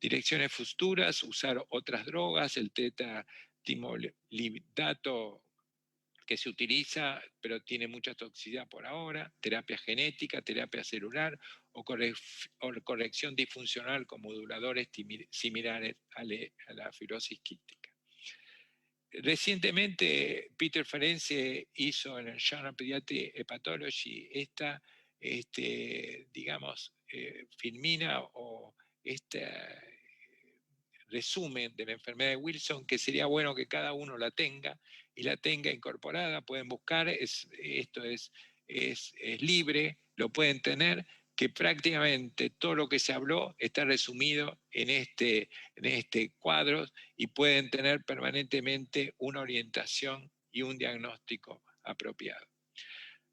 Direcciones futuras, usar otras drogas, el tetratimolibdato que se utiliza, pero tiene mucha toxicidad por ahora, terapia genética, terapia celular o corrección disfuncional con moduladores similares a la fibrosis quística. Recientemente, Peter Ferenczi hizo en el Journal Pediatric Hepatology filmina o resumen de la enfermedad de Wilson, que sería bueno que cada uno la tenga y la tenga incorporada. Pueden buscar, esto es libre, lo pueden tener, que prácticamente todo lo que se habló está resumido en este cuadro y pueden tener permanentemente una orientación y un diagnóstico apropiado.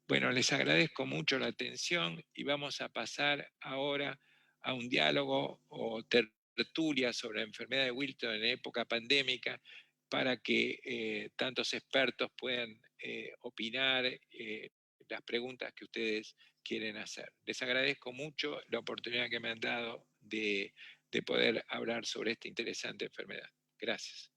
Bueno, les agradezco mucho la atención y vamos a pasar ahora a un diálogo o tertulia sobre la enfermedad de Wilson en época pandémica para que tantos expertos puedan opinar las preguntas que ustedes quieren hacer. Les agradezco mucho la oportunidad que me han dado de poder hablar sobre esta interesante enfermedad. Gracias.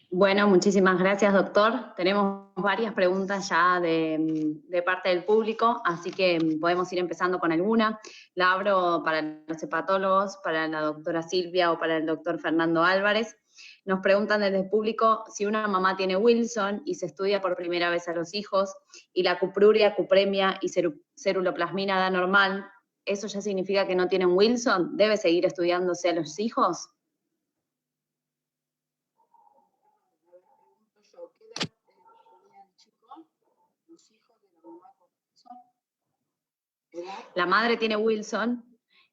Bueno, muchísimas gracias, doctor. Tenemos varias preguntas ya de parte del público, así que podemos ir empezando con alguna. La abro para los hepatólogos, para la doctora Silvia o para el doctor Fernando Álvarez. Nos preguntan desde el público si una mamá tiene Wilson y se estudia por primera vez a los hijos y la cupruria, cupremia y ceruloplasmina da normal, ¿eso ya significa que no tienen Wilson? ¿Debe seguir estudiándose a los hijos? La madre tiene Wilson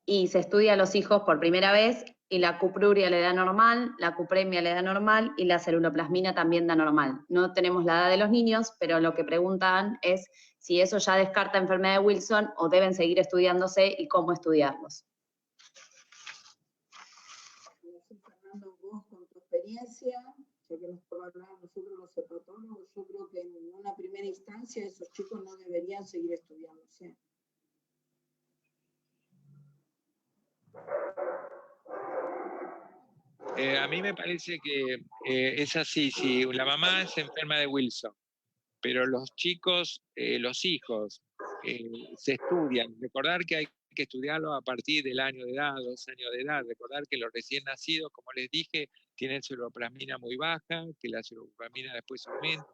y se estudia a los hijos por primera vez y la cupruria le da normal, la cupremia le da normal y la ceruloplasmina también da normal. No tenemos la edad de los niños, pero lo que preguntan es si eso ya descarta enfermedad de Wilson o deben seguir estudiándose y cómo estudiarlos. Fernando, vos con tu experiencia, ya que nos puedo hablar nosotros los hepatólogos, yo creo que en una primera instancia esos chicos no deberían seguir estudiándose. A mí me parece que es así, si la mamá es enferma de Wilson, pero los chicos, los hijos, se estudian. Recordar que hay que estudiarlo a partir del año de edad, 2 años de edad. Recordar que los recién nacidos, como les dije, tienen ceruloplasmina muy baja, que la ceruloplasmina después aumenta,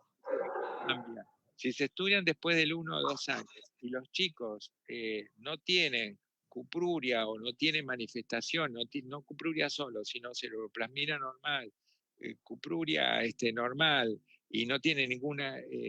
cambia. Si se estudian después del 1 o 2 años y los chicos no tienen cupruria o no tienen manifestación, no cupruria solo, sino ceruloplasmina normal, cupruria normal, y no tiene ningún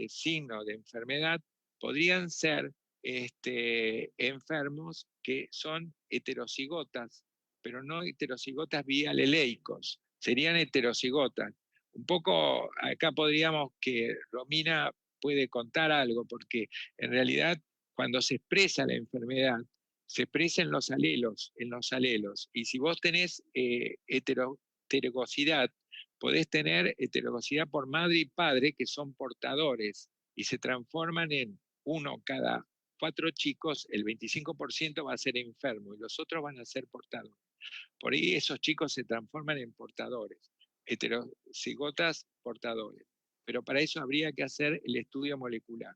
signo de enfermedad, podrían ser enfermos que son heterocigotas, pero no heterocigotas bialeleicos, serían heterocigotas. Un poco acá podríamos que Romina puede contar algo, porque en realidad cuando se expresa la enfermedad, se expresa en los alelos, y si vos tenés heterogosidad, podés tener heterozigosidad por madre y padre que son portadores y se transforman en uno cada 4 chicos, el 25% va a ser enfermo y los otros van a ser portadores. Por ahí esos chicos se transforman en portadores, heterocigotas portadores. Pero para eso habría que hacer el estudio molecular.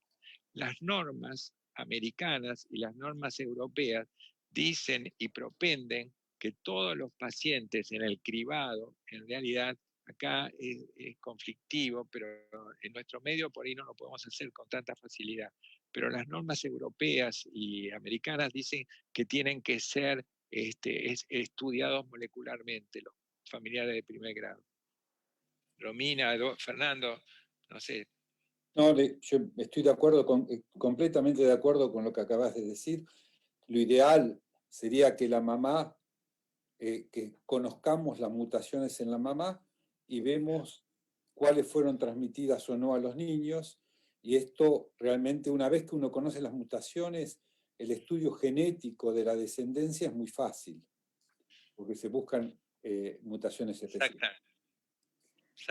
Las normas americanas y las normas europeas dicen y propenden que todos los pacientes en el cribado, en realidad acá es conflictivo, pero en nuestro medio por ahí no lo podemos hacer con tanta facilidad. Pero las normas europeas y americanas dicen que tienen que ser estudiados molecularmente los familiares de primer grado. Romina, Fernando, no sé. No, yo estoy de acuerdo completamente de acuerdo con lo que acabas de decir. Lo ideal sería que la mamá, que conozcamos las mutaciones en la mamá y vemos cuáles fueron transmitidas o no a los niños. Y esto realmente, una vez que uno conoce las mutaciones, el estudio genético de la descendencia es muy fácil, porque se buscan mutaciones específicas.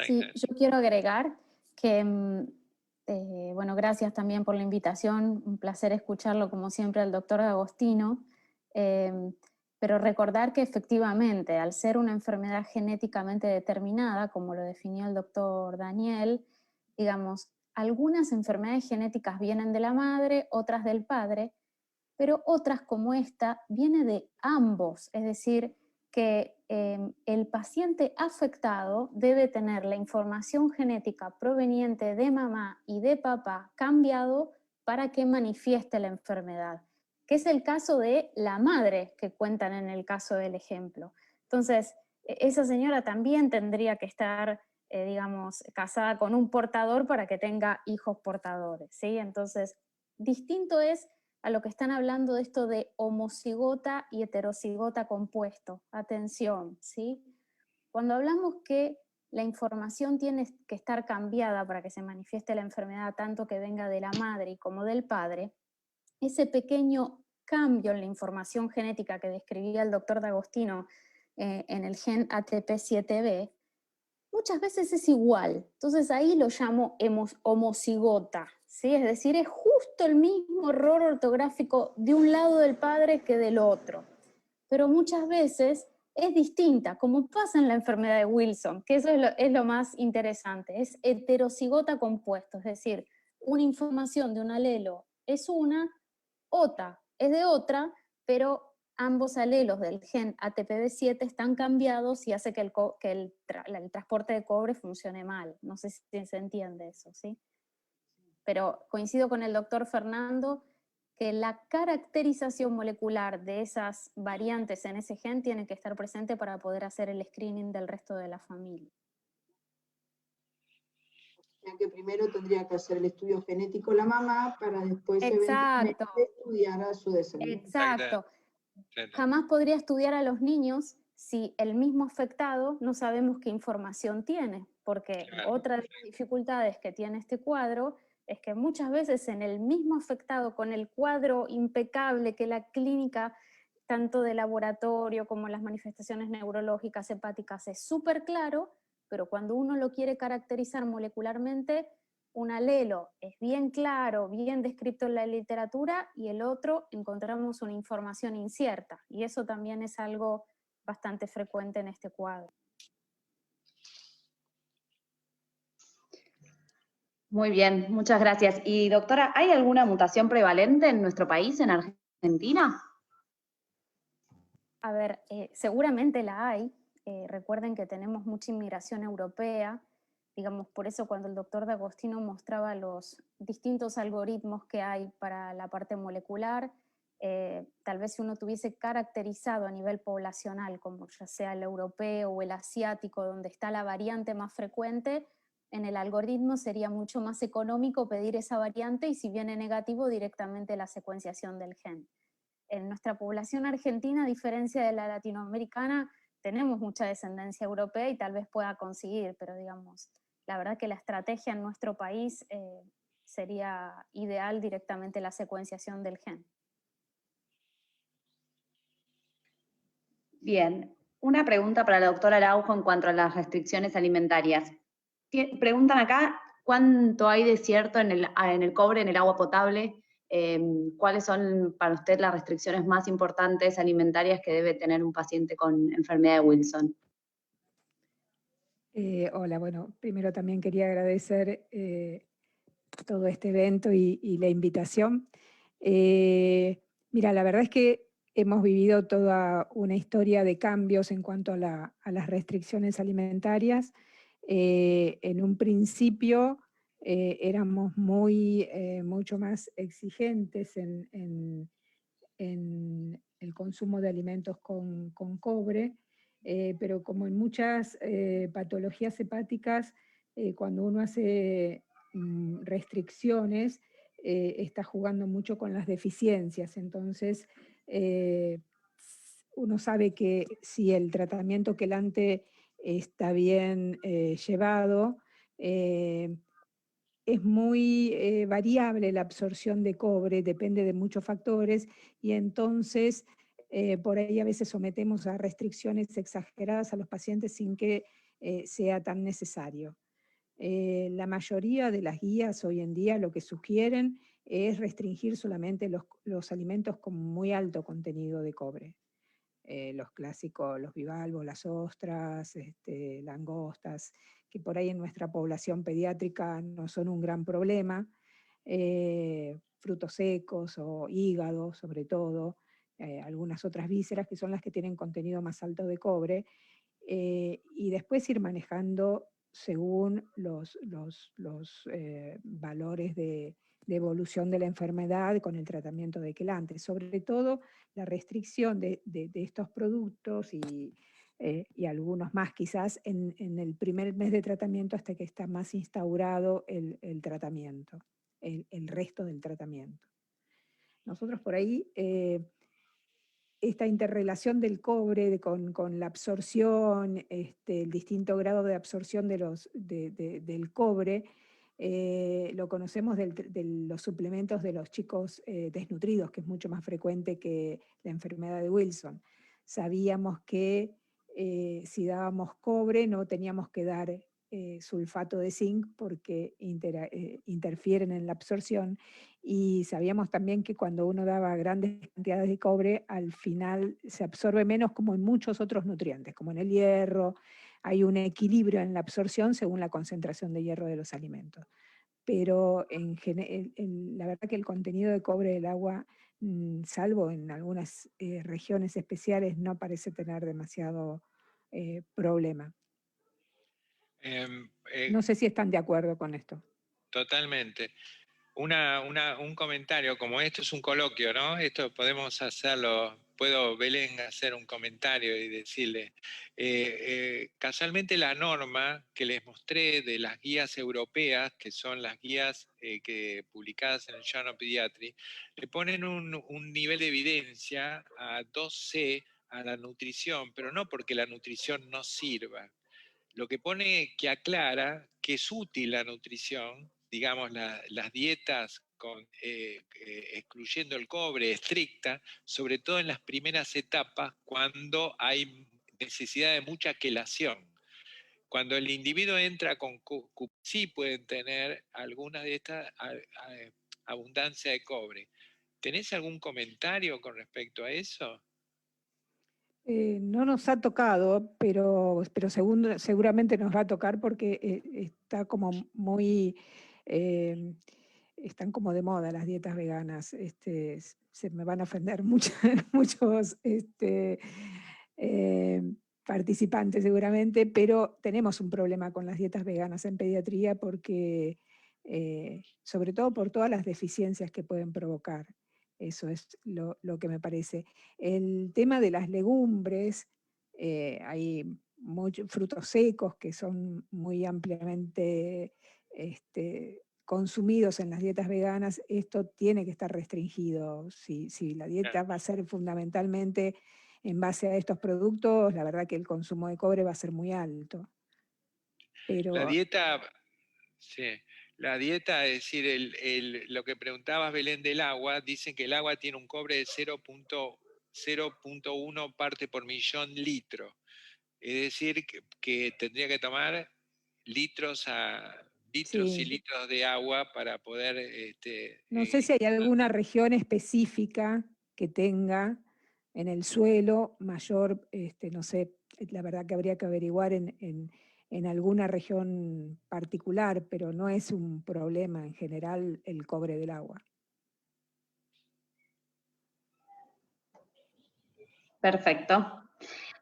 Sí, yo quiero agregar que, bueno, gracias también por la invitación, un placer escucharlo como siempre al doctor D'Agostino, pero recordar que efectivamente, al ser una enfermedad genéticamente determinada, como lo definió el doctor Daniel, digamos, algunas enfermedades genéticas vienen de la madre, otras del padre, pero otras como esta vienen de ambos, es decir, que el paciente afectado debe tener la información genética proveniente de mamá y de papá cambiado para que manifieste la enfermedad, que es el caso de la madre que cuentan en el caso del ejemplo. Entonces, esa señora también tendría que estar, digamos, casada con un portador para que tenga hijos portadores, ¿sí? Entonces, distinto es a lo que están hablando de esto de homocigota y heterocigota compuesto. Atención, ¿sí? Cuando hablamos que la información tiene que estar cambiada para que se manifieste la enfermedad, tanto que venga de la madre como del padre, ese pequeño cambio en la información genética que describía el doctor D'Agostino en el gen ATP7B, muchas veces es igual. Entonces ahí lo llamo homocigota, ¿sí? Es decir, es justo el mismo error ortográfico de un lado del padre que del otro. Pero muchas veces es distinta, como pasa en la enfermedad de Wilson, que eso es lo más interesante. Es heterocigota compuesto, es decir, una información de un alelo es una, otra es de otra, pero ambos alelos del gen ATPB7 están cambiados y hace que el transporte de cobre funcione mal. No sé si se entiende eso, ¿sí? Pero coincido con el doctor Fernando que la caracterización molecular de esas variantes en ese gen tiene que estar presente para poder hacer el screening del resto de la familia. Ya que primero tendría que hacer el estudio genético la mamá para después Exacto. estudiar a su descendiente. Exacto. Jamás podría estudiar a los niños si el mismo afectado no sabemos qué información tiene, porque otra de las dificultades que tiene este cuadro es que muchas veces en el mismo afectado, con el cuadro impecable que la clínica, tanto de laboratorio como las manifestaciones neurológicas, hepáticas, es súper claro, pero cuando uno lo quiere caracterizar molecularmente, un alelo es bien claro, bien descrito en la literatura, y el otro encontramos una información incierta, y eso también es algo bastante frecuente en este cuadro. Muy bien, muchas gracias. Y doctora, ¿hay alguna mutación prevalente en nuestro país, en Argentina? A ver, seguramente la hay. Recuerden que tenemos mucha inmigración europea, digamos, por eso cuando el doctor D'Agostino mostraba los distintos algoritmos que hay para la parte molecular, tal vez si uno tuviese caracterizado a nivel poblacional, como ya sea el europeo o el asiático, donde está la variante más frecuente, en el algoritmo sería mucho más económico pedir esa variante y si viene negativo directamente la secuenciación del gen. En nuestra población argentina, a diferencia de la latinoamericana, tenemos mucha descendencia europea y tal vez pueda conseguir, pero digamos, la verdad que la estrategia en nuestro país sería ideal directamente la secuenciación del gen. Bien. Una pregunta para la doctora Araujo en cuanto a las restricciones alimentarias. Preguntan acá, ¿cuánto hay de cierto en el cobre, en el agua potable? ¿Cuáles son para usted las restricciones más importantes alimentarias que debe tener un paciente con enfermedad de Wilson? Hola, bueno, primero también quería agradecer todo este evento y la invitación. Mira, la verdad es que hemos vivido toda una historia de cambios en cuanto a las restricciones alimentarias. En un principio éramos mucho más exigentes en el consumo de alimentos con cobre, pero como en muchas patologías hepáticas, cuando uno hace restricciones, está jugando mucho con las deficiencias. Entonces, uno sabe que si el tratamiento quelante está bien llevado, es muy variable la absorción de cobre, depende de muchos factores, y entonces por ahí a veces sometemos a restricciones exageradas a los pacientes sin que sea tan necesario. La mayoría de las guías hoy en día lo que sugieren es restringir solamente los alimentos con muy alto contenido de cobre. Los clásicos, los bivalvos, las ostras, langostas, que por ahí en nuestra población pediátrica no son un gran problema, frutos secos o hígado sobre todo, algunas otras vísceras que son las que tienen contenido más alto de cobre, y después ir manejando según los valores de evolución de la enfermedad con el tratamiento de quelante. Sobre todo la restricción de estos productos y algunos más quizás en el primer mes de tratamiento hasta que está más instaurado el tratamiento, el resto del tratamiento. Nosotros por ahí, esta interrelación del cobre con la absorción, el distinto grado de absorción del cobre, lo conocemos de los suplementos de los chicos desnutridos, que es mucho más frecuente que la enfermedad de Wilson. Sabíamos que si dábamos cobre no teníamos que dar sulfato de zinc porque interfieren en la absorción, y sabíamos también que cuando uno daba grandes cantidades de cobre, al final se absorbe menos, como en muchos otros nutrientes, como en el hierro. Hay un equilibrio en la absorción según la concentración de hierro de los alimentos. Pero la verdad que el contenido de cobre del agua, salvo en algunas regiones especiales, no parece tener demasiado problema. No sé si están de acuerdo con esto. Totalmente. Un comentario, como esto es un coloquio, ¿no? Esto podemos hacerlo, puedo, Belén, hacer un comentario y decirle, casualmente la norma que les mostré de las guías europeas, que son las guías que publicadas en el Journal of Pediatry, le ponen un nivel de evidencia a 2C a la nutrición, pero no porque la nutrición no sirva. Lo que pone que aclara que es útil la nutrición, digamos, las dietas excluyendo el cobre estricta, sobre todo en las primeras etapas cuando hay necesidad de mucha quelación. Cuando el individuo entra con sí pueden tener alguna de estas abundancia de cobre. ¿Tenés algún comentario con respecto a eso? No nos ha tocado, pero seguramente nos va a tocar porque está como muy... están como de moda las dietas veganas. Se me van a ofender muchos participantes seguramente, pero tenemos un problema con las dietas veganas en pediatría porque, sobre todo por todas las deficiencias que pueden provocar. Eso es lo que me parece. El tema de las legumbres, hay muchos frutos secos que son muy ampliamente consumidos en las dietas veganas. Esto tiene que estar restringido. Si la dieta va a ser fundamentalmente en base a estos productos, la verdad que el consumo de cobre va a ser muy alto. Pero, la dieta, sí. La dieta, es decir, lo que preguntabas, Belén, del agua, dicen que el agua tiene un cobre de 0.1 parte por millón litro. Es decir, que tendría que tomar litros y Sí. litros de agua para poder... No sé si hay alguna región específica que tenga en el suelo mayor, no sé, la verdad que habría que averiguar en alguna región particular, pero no es un problema en general el cobre del agua. Perfecto.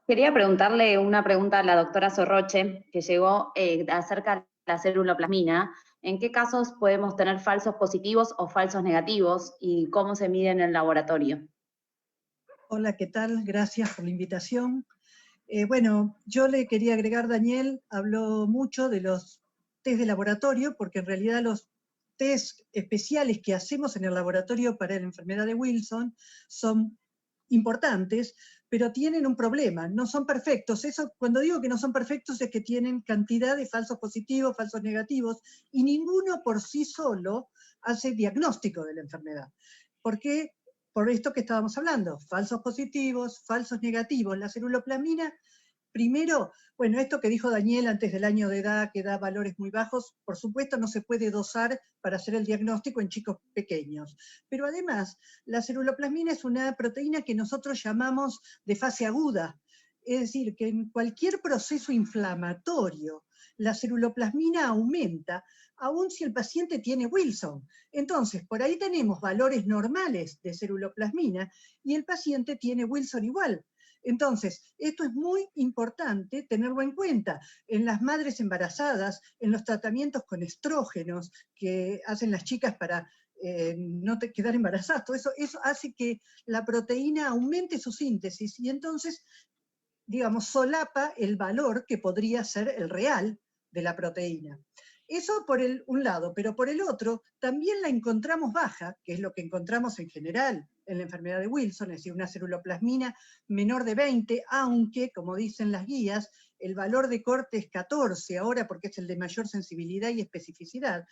Quería preguntarle una pregunta a la doctora Sorroche, que llegó acerca de la ceruloplasmina. ¿En qué casos podemos tener falsos positivos o falsos negativos y cómo se mide en el laboratorio? Hola, ¿qué tal? Gracias por la invitación. Bueno, yo le quería agregar, Daniel habló mucho de los test de laboratorio, porque en realidad los test especiales que hacemos en el laboratorio para la enfermedad de Wilson son importantes, pero tienen un problema, no son perfectos. Eso, cuando digo que no son perfectos, es que tienen cantidad de falsos positivos, falsos negativos, y ninguno por sí solo hace diagnóstico de la enfermedad. ¿Por qué? Por esto que estábamos hablando, falsos positivos, falsos negativos. La ceruloplasmina, primero, bueno, esto que dijo Daniel antes del año de edad, que da valores muy bajos, por supuesto no se puede dosar para hacer el diagnóstico en chicos pequeños. Pero además, la ceruloplasmina es una proteína que nosotros llamamos de fase aguda. Es decir, que en cualquier proceso inflamatorio, la ceruloplasmina aumenta, aun si el paciente tiene Wilson. Entonces, por ahí tenemos valores normales de ceruloplasmina y el paciente tiene Wilson igual. Entonces, esto es muy importante tenerlo en cuenta. En las madres embarazadas, en los tratamientos con estrógenos que hacen las chicas para no quedar embarazadas, todo eso hace que la proteína aumente su síntesis y entonces, digamos, solapa el valor que podría ser el real de la proteína. Eso por un lado, pero por el otro, también la encontramos baja, que es lo que encontramos en general en la enfermedad de Wilson, es decir, una ceruloplasmina menor de 20, aunque, como dicen las guías, el valor de corte es 14 ahora porque es el de mayor sensibilidad y especificidad.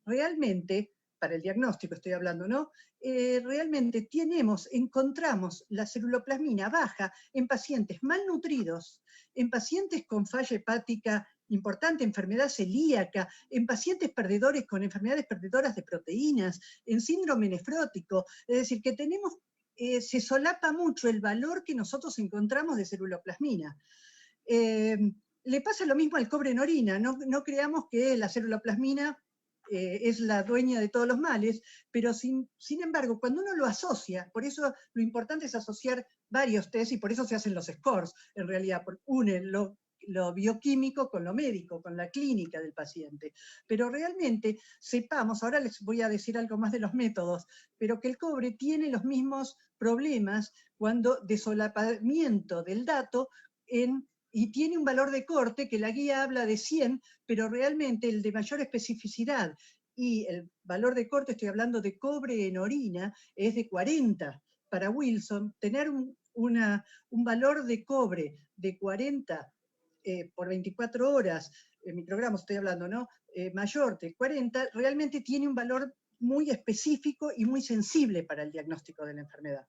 Realmente, para el diagnóstico estoy hablando, ¿no? Realmente encontramos la ceruloplasmina baja en pacientes malnutridos, en pacientes con falla hepática importante, enfermedad celíaca, en pacientes perdedores con enfermedades perdedoras de proteínas, en síndrome nefrótico, es decir, que tenemos, se solapa mucho el valor que nosotros encontramos de ceruloplasmina. Le pasa lo mismo al cobre en orina, no creamos que la ceruloplasmina es la dueña de todos los males, pero sin embargo, cuando uno lo asocia, por eso lo importante es asociar varios test y por eso se hacen los scores, en realidad, porque unen lo bioquímico con lo médico, con la clínica del paciente. Pero realmente sepamos, ahora les voy a decir algo más de los métodos, pero que el cobre tiene los mismos problemas cuando de solapamiento del dato y tiene un valor de corte que la guía habla de 100, pero realmente el de mayor especificidad y el valor de corte, estoy hablando de cobre en orina, es de 40. Para Wilson, tener un valor de cobre de 40 por 24 horas, microgramos estoy hablando, ¿no? Mayor de 40, realmente tiene un valor muy específico y muy sensible para el diagnóstico de la enfermedad.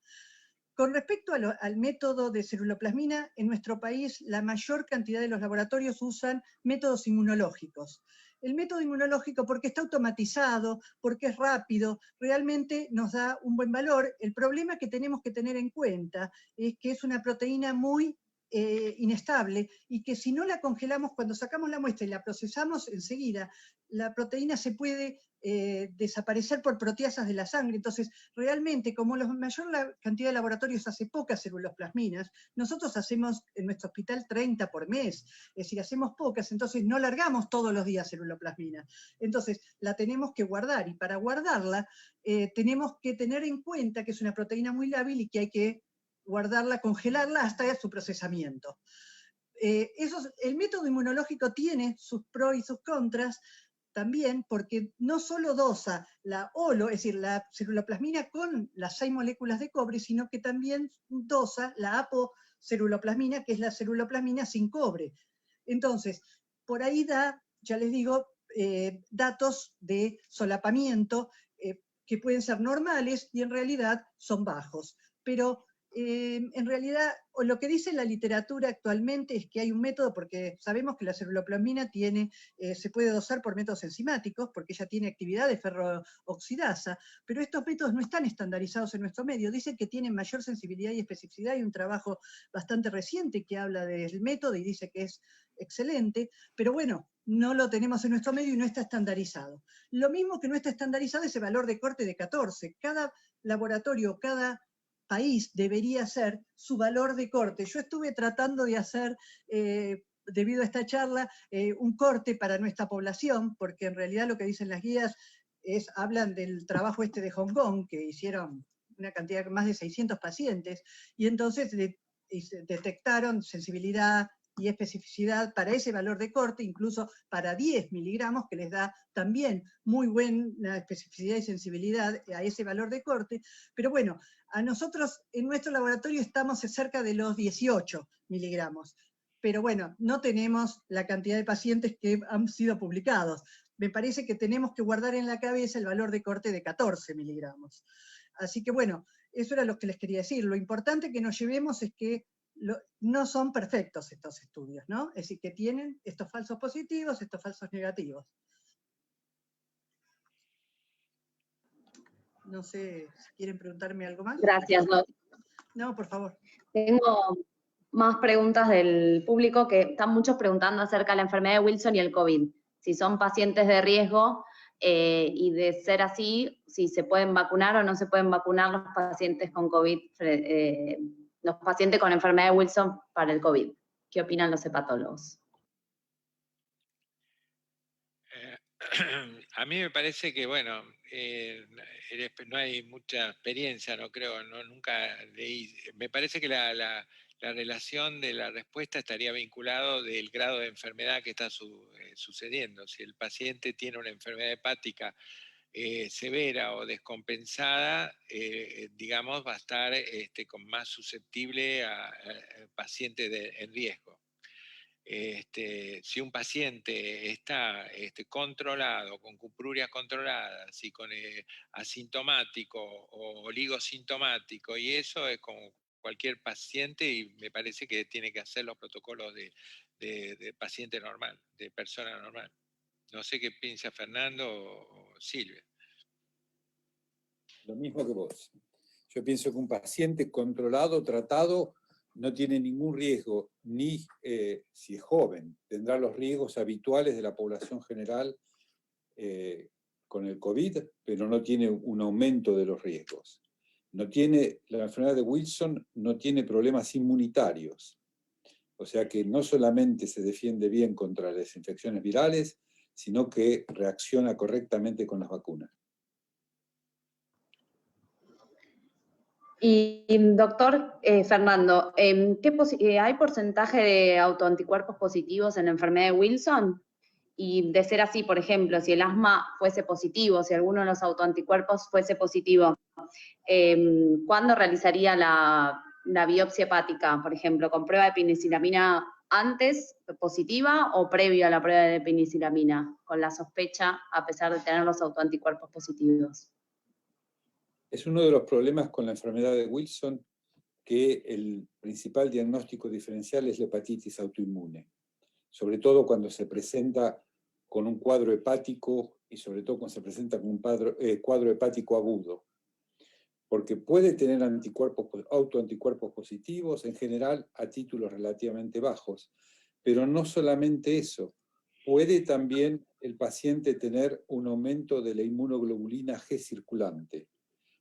Con respecto al método de ceruloplasmina, en nuestro país la mayor cantidad de los laboratorios usan métodos inmunológicos. El método inmunológico, porque está automatizado, porque es rápido, realmente nos da un buen valor. El problema que tenemos que tener en cuenta es que es una proteína muy inestable y que si no la congelamos, cuando sacamos la muestra y la procesamos enseguida, la proteína se puede desaparecer por proteasas de la sangre. Entonces, realmente, como la mayor cantidad de laboratorios hace pocas ceruloplasminas, nosotros hacemos en nuestro hospital 30 por mes, es decir, hacemos pocas, entonces no largamos todos los días ceruloplasmina. Entonces, la tenemos que guardar, y para guardarla tenemos que tener en cuenta que es una proteína muy lábil y que hay que guardarla, congelarla hasta su procesamiento. El método inmunológico tiene sus pros y sus contras también, porque no solo dosa la holo, es decir, la ceruloplasmina con las 6 moléculas de cobre, sino que también dosa la apoceruloplasmina, que es la ceruloplasmina sin cobre. Entonces, por ahí da, ya les digo, datos de solapamiento que pueden ser normales y en realidad son bajos. Pero en realidad, o lo que dice la literatura actualmente es que hay un método, porque sabemos que la ceruloplasmina se puede dosar por métodos enzimáticos, porque ella tiene actividad de ferrooxidasa, pero estos métodos no están estandarizados en nuestro medio. Dicen que tienen mayor sensibilidad y especificidad. Hay un trabajo bastante reciente que habla del método y dice que es excelente, pero bueno, no lo tenemos en nuestro medio y no está estandarizado. Lo mismo que no está estandarizado es el valor de corte de 14. Cada laboratorio, cada país debería hacer su valor de corte. Yo estuve tratando de hacer, debido a esta charla, un corte para nuestra población, porque en realidad lo que dicen las guías hablan del trabajo de Hong Kong, que hicieron una cantidad de más de 600 pacientes, y entonces detectaron sensibilidad y especificidad para ese valor de corte, incluso para 10 miligramos, que les da también muy buena especificidad y sensibilidad a ese valor de corte. Pero bueno, a nosotros en nuestro laboratorio estamos cerca de los 18 miligramos. Pero bueno, no tenemos la cantidad de pacientes que han sido publicados. Me parece que tenemos que guardar en la cabeza el valor de corte de 14 miligramos. Así que bueno, eso era lo que les quería decir. Lo importante que nos llevemos es que no son perfectos estos estudios, ¿no? Es decir, que tienen estos falsos positivos, estos falsos negativos. No sé si quieren preguntarme algo más. Gracias, Doc. No, por favor. Tengo más preguntas del público, que están muchos preguntando acerca de la enfermedad de Wilson y el COVID. Si son pacientes de riesgo y de ser así, si se pueden vacunar o no se pueden vacunar los pacientes con COVID, los pacientes con enfermedad de Wilson para el COVID. ¿Qué opinan los hepatólogos? A mí me parece que, bueno, no hay mucha experiencia, no creo, nunca leí. Me parece que la relación de la respuesta estaría vinculado del grado de enfermedad que está sucediendo. Si el paciente tiene una enfermedad hepática severa o descompensada, digamos, va a estar más susceptible a pacientes en riesgo. Si un paciente está controlado, con cuprurias controladas y con asintomático o oligosintomático, y eso es como cualquier paciente, y me parece que tiene que hacer los protocolos de paciente normal, de persona normal. No sé qué piensa Fernando o Silvia. Lo mismo que vos. Yo pienso que un paciente controlado, tratado, no tiene ningún riesgo, ni si es joven, tendrá los riesgos habituales de la población general con el COVID, pero no tiene un aumento de los riesgos. La enfermedad de Wilson no tiene problemas inmunitarios, o sea que no solamente se defiende bien contra las infecciones virales, sino que reacciona correctamente con las vacunas. Y doctor Fernando, ¿hay porcentaje de autoanticuerpos positivos en la enfermedad de Wilson? Y de ser así, por ejemplo, si el asma fuese positivo, si alguno de los autoanticuerpos fuese positivo, ¿cuándo realizaría la biopsia hepática? Por ejemplo, ¿con prueba de penicilamina antes positiva o previo a la prueba de penicilamina, con la sospecha a pesar de tener los autoanticuerpos positivos? Es uno de los problemas con la enfermedad de Wilson, que el principal diagnóstico diferencial es la hepatitis autoinmune, sobre todo cuando se presenta con un cuadro hepático y sobre todo cuando se presenta con un cuadro hepático agudo, porque puede tener autoanticuerpos positivos, en general a títulos relativamente bajos, pero no solamente eso, puede también el paciente tener un aumento de la inmunoglobulina G circulante,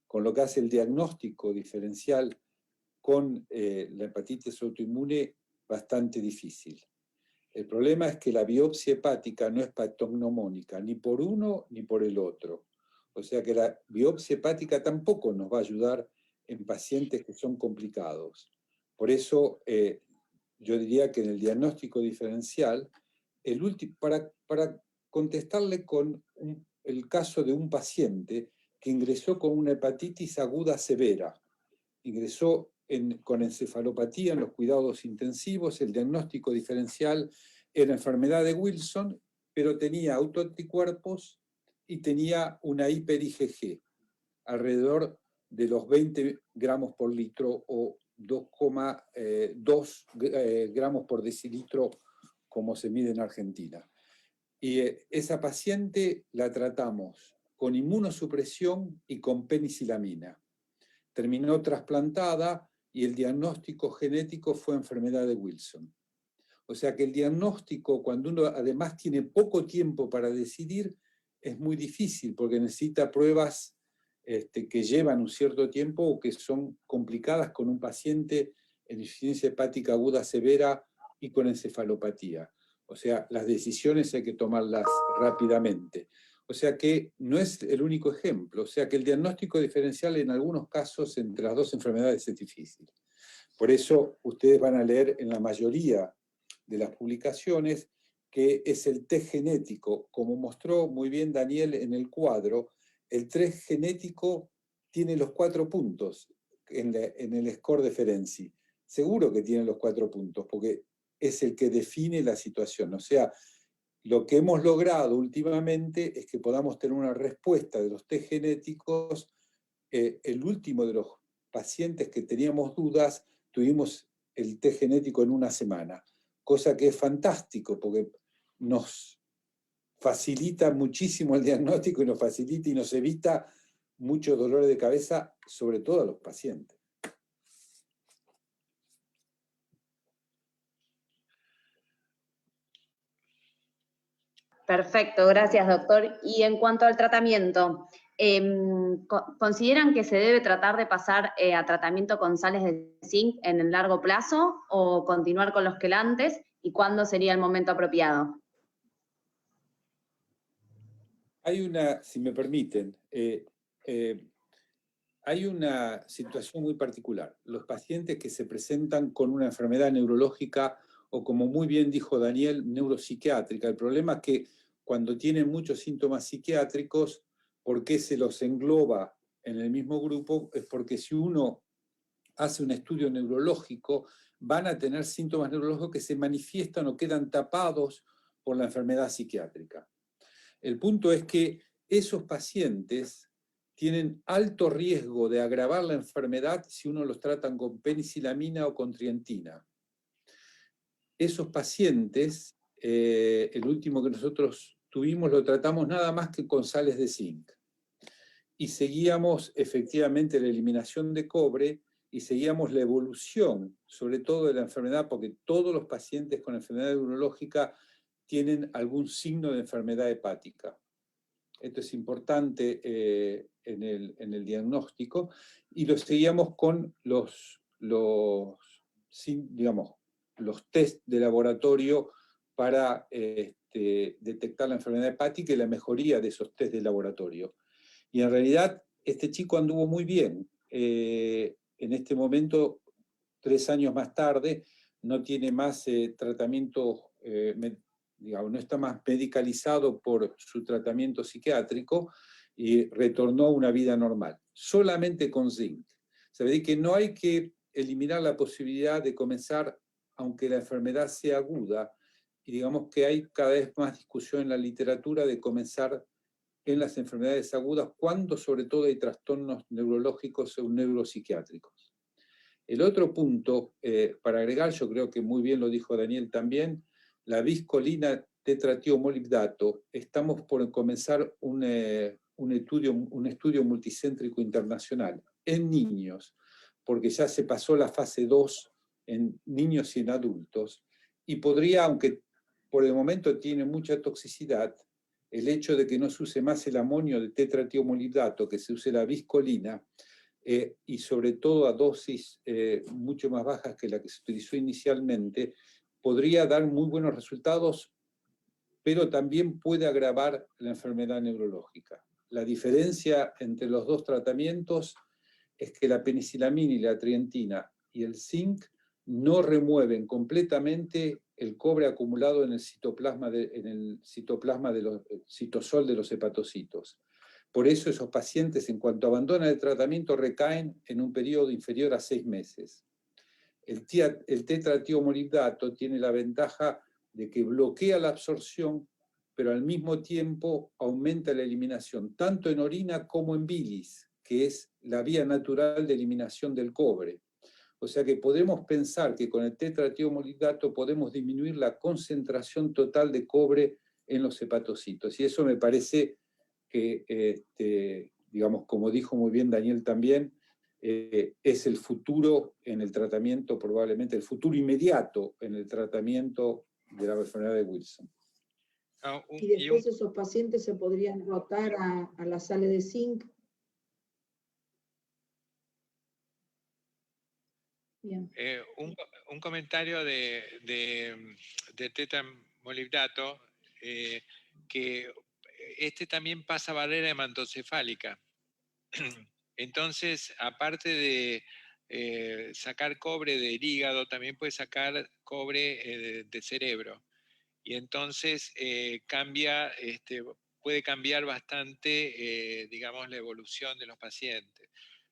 con lo que hace el diagnóstico diferencial con la hepatitis autoinmune bastante difícil. El problema es que la biopsia hepática no es patognomónica, ni por uno ni por el otro. O sea que la biopsia hepática tampoco nos va a ayudar en pacientes que son complicados. Por eso yo diría que en el diagnóstico diferencial, para contestarle con el caso de un paciente que ingresó con una hepatitis aguda severa, ingresó con encefalopatía en los cuidados intensivos, el diagnóstico diferencial era enfermedad de Wilson, pero tenía autoanticuerpos y tenía una hiper-IgG, alrededor de los 20 gramos por litro o 2,2 gramos por decilitro como se mide en Argentina. Y esa paciente la tratamos con inmunosupresión y con penicilamina. Terminó trasplantada y el diagnóstico genético fue enfermedad de Wilson. O sea que el diagnóstico, cuando uno además tiene poco tiempo para decidir, es muy difícil porque necesita pruebas que llevan un cierto tiempo o que son complicadas con un paciente en insuficiencia hepática aguda severa y con encefalopatía. O sea, las decisiones hay que tomarlas rápidamente. O sea que no es el único ejemplo. O sea que el diagnóstico diferencial en algunos casos entre las dos enfermedades es difícil. Por eso ustedes van a leer en la mayoría de las publicaciones que es el test genético. Como mostró muy bien Daniel en el cuadro, el test genético tiene los 4 puntos en el score de Ferenczi. Seguro que tiene los 4 puntos, porque es el que define la situación. O sea, lo que hemos logrado últimamente es que podamos tener una respuesta de los test genéticos. El último de los pacientes que teníamos dudas, tuvimos el test genético en 1 semana, cosa que es fantástico, porque nos facilita muchísimo el diagnóstico y nos facilita y nos evita muchos dolores de cabeza, sobre todo a los pacientes. Perfecto, gracias doctor. Y en cuanto al tratamiento, ¿consideran que se debe tratar de pasar a tratamiento con sales de zinc en el largo plazo o continuar con los quelantes? ¿Y cuándo sería el momento apropiado? Hay una, si me permiten, hay una situación muy particular. Los pacientes que se presentan con una enfermedad neurológica o, como muy bien dijo Daniel, neuropsiquiátrica. El problema es que cuando tienen muchos síntomas psiquiátricos, ¿por qué se los engloba en el mismo grupo? Es porque si uno hace un estudio neurológico, van a tener síntomas neurológicos que se manifiestan o quedan tapados por la enfermedad psiquiátrica. El punto es que esos pacientes tienen alto riesgo de agravar la enfermedad si uno los trata con penicilamina o con trientina. Esos pacientes, el último que nosotros tuvimos, lo tratamos nada más que con sales de zinc. Y seguíamos efectivamente la eliminación de cobre y seguíamos la evolución, sobre todo de la enfermedad, porque todos los pacientes con enfermedad neurológica tienen algún signo de enfermedad hepática. Esto es importante en el diagnóstico, y lo seguíamos con los test de laboratorio para detectar la enfermedad hepática y la mejoría de esos test de laboratorio. Y en realidad este chico anduvo muy bien. En este momento, 3 años más tarde, no tiene más tratamiento, no está más medicalizado por su tratamiento psiquiátrico y retornó a una vida normal, solamente con zinc. Se ve que no hay que eliminar la posibilidad de comenzar, aunque la enfermedad sea aguda, y digamos que hay cada vez más discusión en la literatura de comenzar en las enfermedades agudas, cuando sobre todo hay trastornos neurológicos o neuropsiquiátricos. El otro punto, para agregar, yo creo que muy bien lo dijo Daniel también, la viscolina tetratiomolibdato, estamos por comenzar un estudio multicéntrico internacional en niños, porque ya se pasó la fase 2 en niños y en adultos, y podría, aunque por el momento tiene mucha toxicidad, el hecho de que no se use más el amonio de tetratiomolibdato, que se use la viscolina, y sobre todo a dosis mucho más bajas que la que se utilizó inicialmente, podría dar muy buenos resultados, pero también puede agravar la enfermedad neurológica. La diferencia entre los dos tratamientos es que la penicilamina y la trientina y el zinc no remueven completamente el cobre acumulado en el citoplasma de los citosol de los hepatocitos. Por eso esos pacientes, en cuanto abandonan el tratamiento, recaen en un periodo inferior a 6 meses. El tetratiomolibdato tiene la ventaja de que bloquea la absorción, pero al mismo tiempo aumenta la eliminación, tanto en orina como en bilis, que es la vía natural de eliminación del cobre. O sea que podemos pensar que con el tetratiomolidato podemos disminuir la concentración total de cobre en los hepatocitos. Y eso me parece que, digamos, como dijo muy bien Daniel también, es el futuro en el tratamiento, probablemente el futuro inmediato en el tratamiento de la enfermedad de Wilson. Y después esos pacientes se podrían rotar a las sales de zinc. Bien. Un comentario de tetamolidato, que este también pasa barrera hematocefálica. Entonces, aparte de sacar cobre del hígado, también puede sacar cobre de cerebro. Y entonces puede cambiar bastante, digamos, la evolución de los pacientes.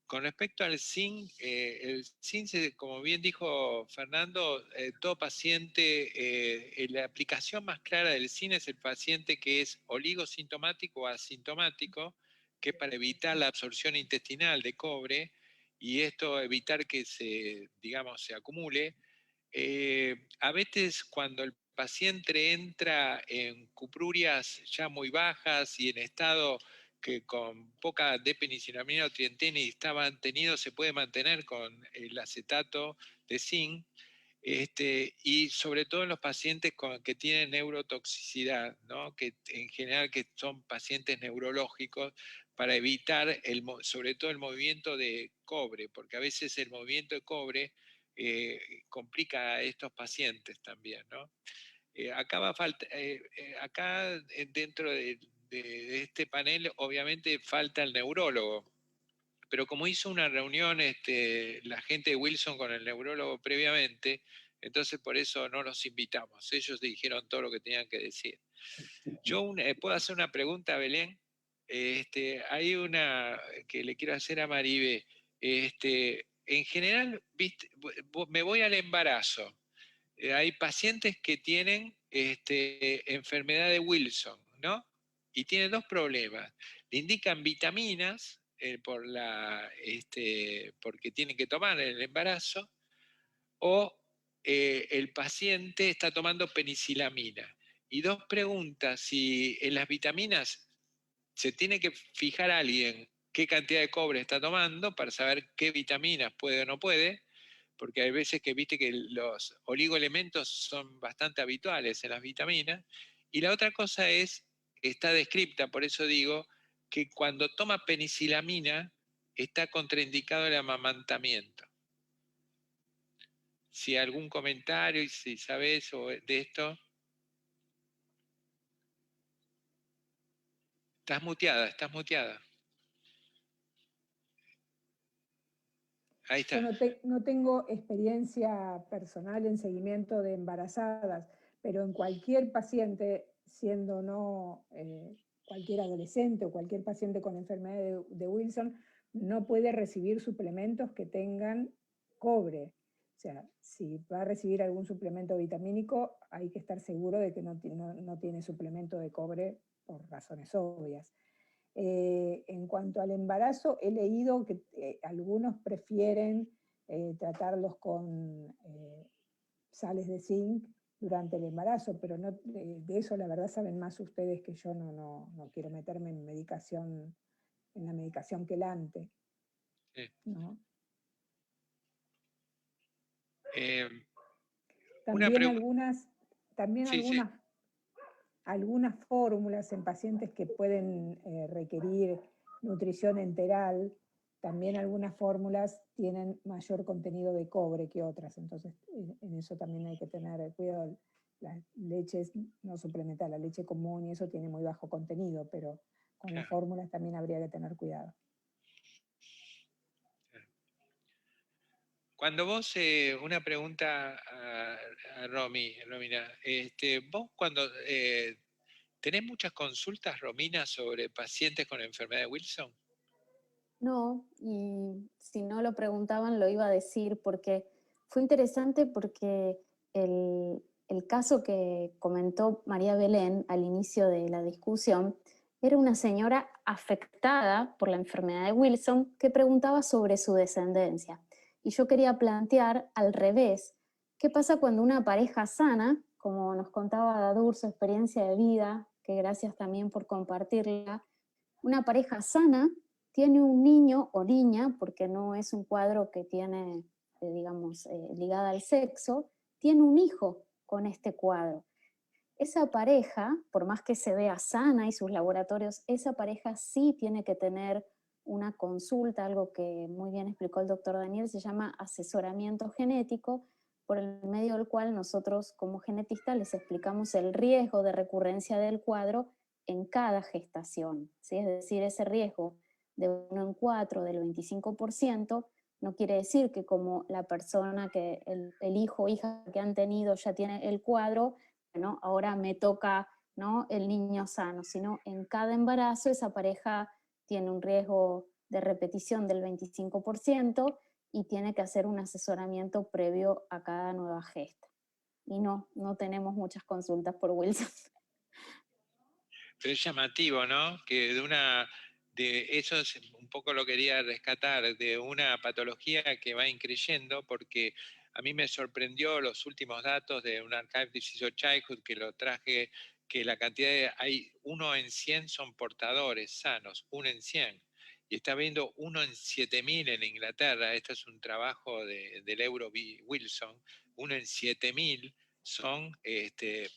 Con respecto al zinc, el zinc, como bien dijo Fernando, todo paciente, la aplicación más clara del zinc es el paciente que es oligosintomático o asintomático, que es para evitar la absorción intestinal de cobre, y esto evitar que se acumule. A veces cuando el paciente entra en cuprurias ya muy bajas y en estado que con poca D-penicilamina o trientena y está mantenido, se puede mantener con el acetato de zinc, y sobre todo en los pacientes que tienen neurotoxicidad, ¿no? Que en general que son pacientes neurológicos, para evitar sobre todo el movimiento de cobre, porque a veces el movimiento de cobre complica a estos pacientes también, ¿no? Acá dentro de este panel obviamente falta el neurólogo, pero como hizo una reunión la gente de Wilson con el neurólogo previamente, entonces por eso no los invitamos, ellos dijeron todo lo que tenían que decir. Yo puedo hacer una pregunta a Belén. Hay una que le quiero hacer a Maribé. En general, me voy al embarazo. Hay pacientes que tienen enfermedad de Wilson, ¿no? Y tienen dos problemas. Le indican vitaminas porque tienen que tomar en el embarazo, o el paciente está tomando penicilamina. Y dos preguntas: si en las vitaminas se tiene que fijar a alguien qué cantidad de cobre está tomando para saber qué vitaminas puede o no puede, porque hay veces que viste que los oligoelementos son bastante habituales en las vitaminas. Y la otra cosa está descripta, por eso digo, que cuando toma penicilamina está contraindicado el amamantamiento. Si algún comentario, y si sabes de esto. Estás muteada. Ahí está. Yo no tengo experiencia personal en seguimiento de embarazadas, pero en cualquier paciente, siendo no cualquier adolescente o cualquier paciente con enfermedad de Wilson, no puede recibir suplementos que tengan cobre. O sea, si va a recibir algún suplemento vitamínico, hay que estar seguro de que no tiene suplemento de cobre por razones obvias. En cuanto al embarazo, he leído que algunos prefieren tratarlos con sales de zinc durante el embarazo, pero no, de eso la verdad saben más ustedes que yo. No quiero meterme en la medicación quelante. Sí. ¿No? Algunas fórmulas en pacientes que pueden requerir nutrición enteral, también algunas fórmulas tienen mayor contenido de cobre que otras, entonces en eso también hay que tener cuidado. Las leches no suplementales, la leche común y eso tiene muy bajo contenido, pero con las fórmulas también habría que tener cuidado. Cuando vos, una pregunta a Romina, vos cuando ¿tenés muchas consultas, Romina, sobre pacientes con enfermedad de Wilson? No, y si no lo preguntaban lo iba a decir, porque fue interesante porque el caso que comentó María Belén al inicio de la discusión era una señora afectada por la enfermedad de Wilson que preguntaba sobre su descendencia. Y yo quería plantear al revés. ¿Qué pasa cuando una pareja sana, como nos contaba Dadur, su experiencia de vida, que gracias también por compartirla, una pareja sana tiene un niño o niña, porque no es un cuadro que tiene, digamos, ligada al sexo, tiene un hijo con este cuadro. Esa pareja, por más que se vea sana y sus laboratorios, esa pareja sí tiene que tener una consulta, algo que muy bien explicó el doctor Daniel, se llama asesoramiento genético, por el medio del cual nosotros como genetistas les explicamos el riesgo de recurrencia del cuadro en cada gestación, ¿sí? Es decir, ese riesgo de 1 en 4 del 25%, no quiere decir que como la persona, que el hijo o hija que han tenido ya tiene el cuadro, ¿no? Ahora me toca, ¿no?, el niño sano, sino en cada embarazo esa pareja tiene un riesgo de repetición del 25% y tiene que hacer un asesoramiento previo a cada nueva gesta. Y no tenemos muchas consultas por Wilson. Pero es llamativo, ¿no? Que eso es un poco lo que quería rescatar, de una patología que va increyendo, porque a mí me sorprendió los últimos datos de un Archive Disease of Childhood, que lo traje, que la cantidad hay 1 en 100 son portadores sanos, 1 en 100. Y está viendo 1 en 7.000 en Inglaterra, esto es un trabajo del Euro Wilson, 1 en 7.000 son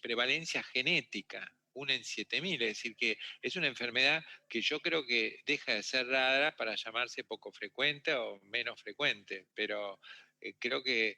prevalencia genética, 1 en 7.000, es decir, que es una enfermedad que yo creo que deja de ser rara para llamarse poco frecuente o menos frecuente, pero creo que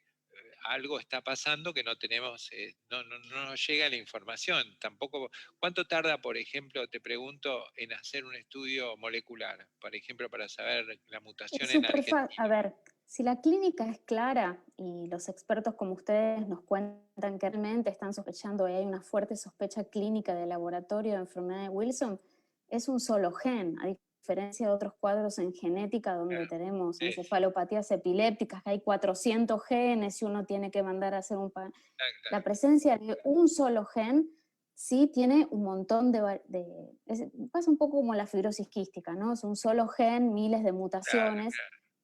algo está pasando que no tenemos, no nos llega la información, tampoco. ¿Cuánto tarda, por ejemplo, te pregunto, en hacer un estudio molecular, por ejemplo, para saber la mutación en Argentina? A ver, si la clínica es clara y los expertos como ustedes nos cuentan que realmente están sospechando y hay una fuerte sospecha clínica de laboratorio de enfermedad de Wilson, es un solo gen, a diferencia de otros cuadros en genética donde tenemos encefalopatías epilépticas, que hay 400 genes y uno tiene que mandar a hacer un... La presencia de un solo gen sí tiene un montón pasa un poco como la fibrosis quística, ¿no? Es un solo gen, miles de mutaciones,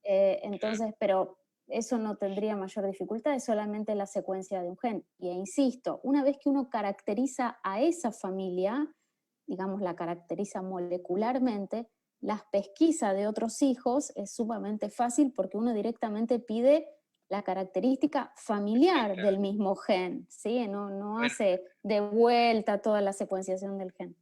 entonces, pero eso no tendría mayor dificultad, es solamente la secuencia de un gen. Y insisto, una vez que uno caracteriza a esa familia, digamos, la caracteriza molecularmente, las pesquisas de otros hijos es sumamente fácil porque uno directamente pide la característica familiar del mismo gen, ¿sí? No hace de vuelta toda la secuenciación del gen.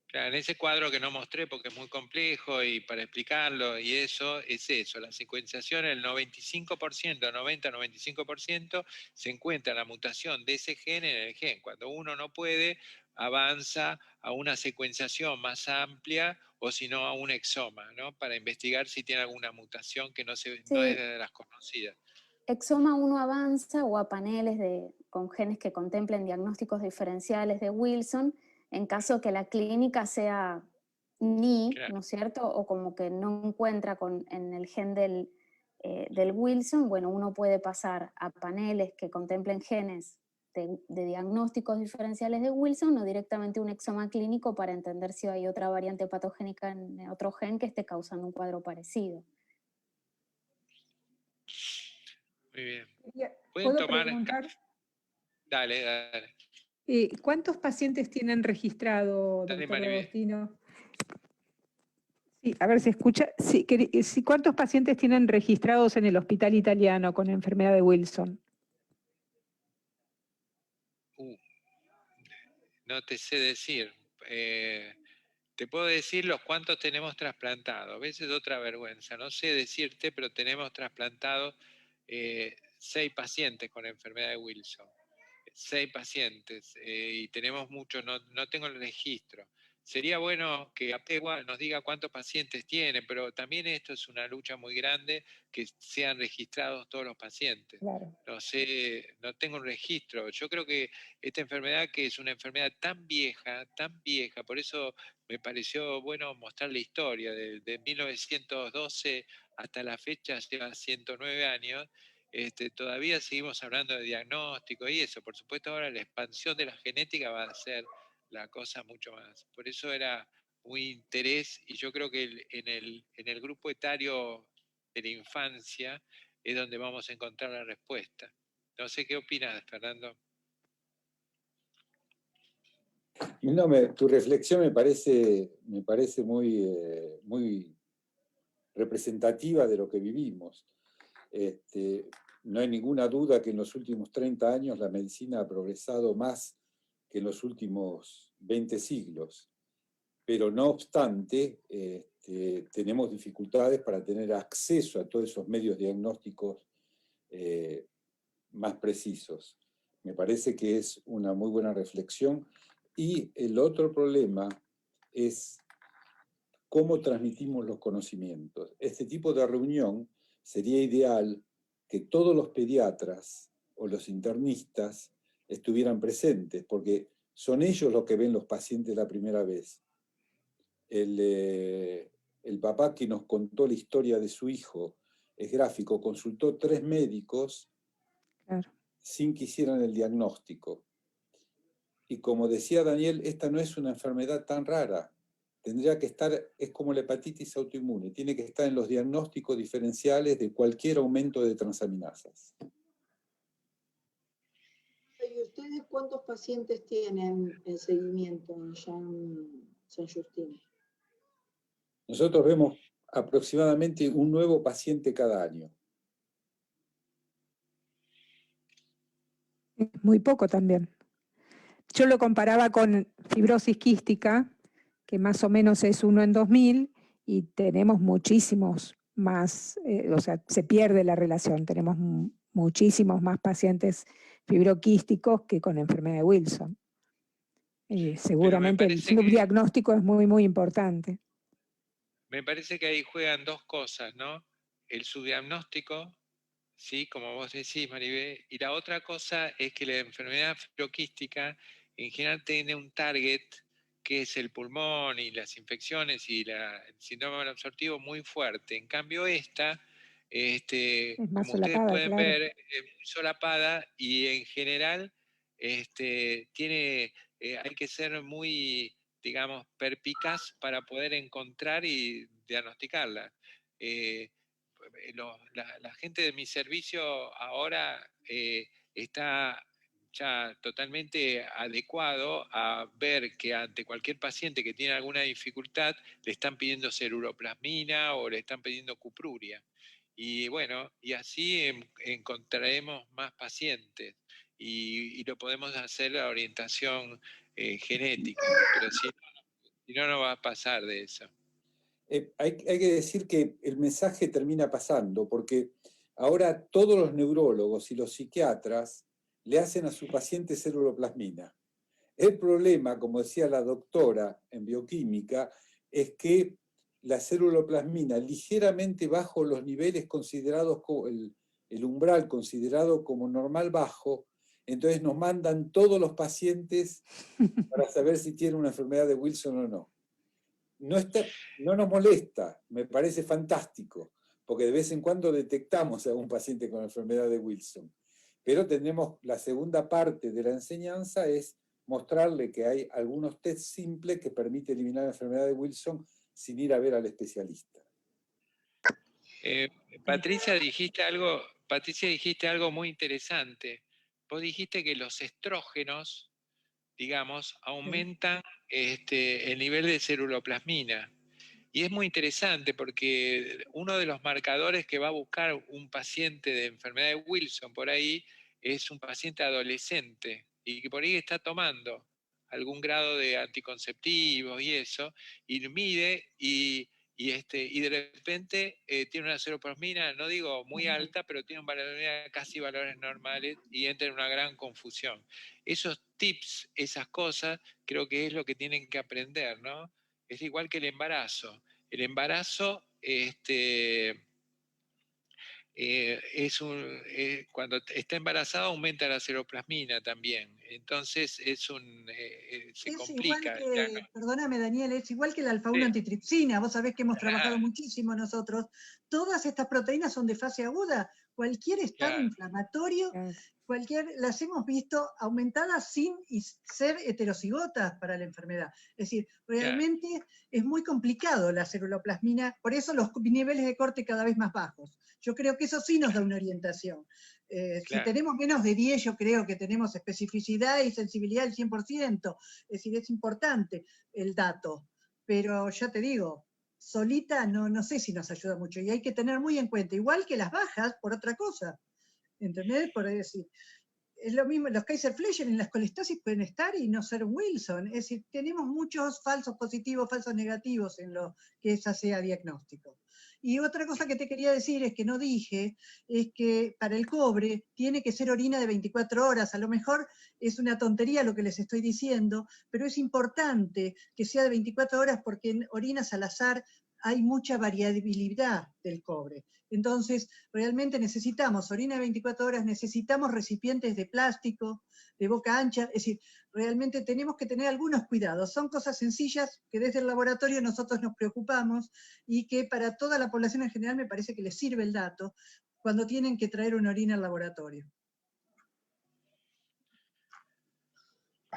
Claro, en ese cuadro que no mostré porque es muy complejo y para explicarlo y eso, es eso, la secuenciación, el 95%, 90-95% se encuentra la mutación de ese gen en el gen. Cuando uno no puede, avanza a una secuenciación más amplia o si no a un exoma, ¿no? Para investigar si tiene alguna mutación que no es de las conocidas. Exoma uno avanza o a paneles con genes que contemplen diagnósticos diferenciales de Wilson, en caso que la clínica sea ¿no es cierto? O como que no encuentra en el gen del Wilson, bueno, uno puede pasar a paneles que contemplen genes de diagnósticos diferenciales de Wilson o directamente un exoma clínico para entender si hay otra variante patogénica en otro gen que esté causando un cuadro parecido. Muy bien. ¿Puedo preguntar? Dale. ¿Cuántos pacientes tienen registrado, doctor Agostino? Sí, a ver, ¿se escucha? Sí, ¿cuántos pacientes tienen registrados en el hospital italiano con enfermedad de Wilson? No te sé decir. Te puedo decir los cuántos tenemos trasplantados. A veces es otra vergüenza. No sé decirte, pero tenemos trasplantado 6 pacientes con enfermedad de Wilson. 6 pacientes. Y tenemos muchos, no tengo el registro. Sería bueno que APEGUA nos diga cuántos pacientes tiene, pero también esto es una lucha muy grande, que sean registrados todos los pacientes. Claro. No sé, no tengo un registro. Yo creo que esta enfermedad, que es una enfermedad tan vieja, por eso me pareció bueno mostrar la historia, de 1912 hasta la fecha, lleva 109 años, todavía seguimos hablando de diagnóstico y eso. Por supuesto ahora la expansión de la genética va a ser la cosa mucho más. Por eso era muy interés, y yo creo que en el grupo etario de la infancia es donde vamos a encontrar la respuesta. No sé qué opinas, Fernando. No, tu reflexión me parece muy representativa de lo que vivimos. No hay ninguna duda que en los últimos 30 años la medicina ha progresado más que en los últimos 20 siglos, pero no obstante, tenemos dificultades para tener acceso a todos esos medios diagnósticos más precisos. Me parece que es una muy buena reflexión. Y el otro problema es cómo transmitimos los conocimientos. Este tipo de reunión sería ideal que todos los pediatras o los internistas estuvieran presentes, porque son ellos los que ven los pacientes la primera vez. El papá que nos contó la historia de su hijo es gráfico, consultó 3 médicos sin que hicieran el diagnóstico. Y como decía Daniel, esta no es una enfermedad tan rara. Tendría que estar, es como la hepatitis autoinmune, tiene que estar en los diagnósticos diferenciales de cualquier aumento de transaminasas. ¿Y ustedes cuántos pacientes tienen en seguimiento en San Justín? Nosotros vemos aproximadamente un nuevo paciente cada año. Muy poco también. Yo lo comparaba con fibrosis quística, que más o menos es 1 en 2000, y tenemos muchísimos más, o sea, se pierde la relación, tenemos muchísimos más pacientes fibroquísticos que con enfermedad de Wilson. Seguramente el subdiagnóstico es muy, muy importante. Me parece que ahí juegan 2 cosas, ¿no? El subdiagnóstico, sí, como vos decís, Maribel, y la otra cosa es que la enfermedad fibroquística en general tiene un target que es el pulmón y las infecciones y el síndrome absortivo muy fuerte. En cambio esta, como ustedes pueden ver, es muy solapada y en general hay que ser muy, digamos, perspicaz para poder encontrar y diagnosticarla. La gente de mi servicio ahora está ya totalmente adecuado a ver que ante cualquier paciente que tiene alguna dificultad le están pidiendo ceruloplasmina o le están pidiendo cupruria. Y bueno, y así encontraremos más pacientes y lo podemos hacer la orientación genética, pero si no, no va a pasar de eso. Hay que decir que el mensaje termina pasando, porque ahora todos los neurólogos y los psiquiatras le hacen a su paciente ceruloplasmina. El problema, como decía la doctora en bioquímica, es que la ceruloplasmina ligeramente bajo los niveles considerados como el umbral considerado como normal bajo, entonces nos mandan todos los pacientes para saber si tienen una enfermedad de Wilson o no. No nos molesta, me parece fantástico, porque de vez en cuando detectamos a un paciente con enfermedad de Wilson. Pero tenemos la segunda parte de la enseñanza, es mostrarle que hay algunos test simples que permiten eliminar la enfermedad de Wilson sin ir a ver al especialista. Patricia, dijiste algo muy interesante. Vos dijiste que los estrógenos, digamos, aumentan el nivel de ceruloplasmina. Y es muy interesante porque uno de los marcadores que va a buscar un paciente de enfermedad de Wilson por ahí es un paciente adolescente y que por ahí está tomando algún grado de anticonceptivos y eso, y mide y de repente tiene una ceruloplasmina, no digo muy alta, pero tiene un valor casi valores normales y entra en una gran confusión. Esos tips, esas cosas, creo que es lo que tienen que aprender, ¿no? Es igual que el embarazo. El embarazo cuando está embarazada aumenta la ceruloplasmina también. Entonces se complica. Perdóname, Daniel, es igual que la alfa-1 antitripsina. Vos sabés que hemos trabajado muchísimo nosotros. Todas estas proteínas son de fase aguda. Cualquier estado inflamatorio las hemos visto aumentadas sin ser heterocigotas para la enfermedad. Es decir, realmente es muy complicado la ceruloplasmina, por eso los niveles de corte cada vez más bajos. Yo creo que eso sí nos da una orientación. Si tenemos menos de 10, yo creo que tenemos especificidad y sensibilidad del 100%. Es decir, es importante el dato. Pero ya te digo, solita no sé si nos ayuda mucho. Y hay que tener muy en cuenta, igual que las bajas, por otra cosa. ¿Entendés? Por decir, es lo mismo, los Kaiser-Fleischer en las colestasis pueden estar y no ser Wilson. Es decir, tenemos muchos falsos positivos, falsos negativos en lo que esa sea diagnóstico. Y otra cosa que te quería decir es que no dije, es que para el cobre tiene que ser orina de 24 horas. A lo mejor es una tontería lo que les estoy diciendo, pero es importante que sea de 24 horas porque en orinas al azar hay mucha variabilidad del cobre. Entonces, realmente necesitamos orina de 24 horas, necesitamos recipientes de plástico, de boca ancha, es decir, realmente tenemos que tener algunos cuidados. Son cosas sencillas que desde el laboratorio nosotros nos preocupamos y que para toda la población en general me parece que les sirve el dato cuando tienen que traer una orina al laboratorio.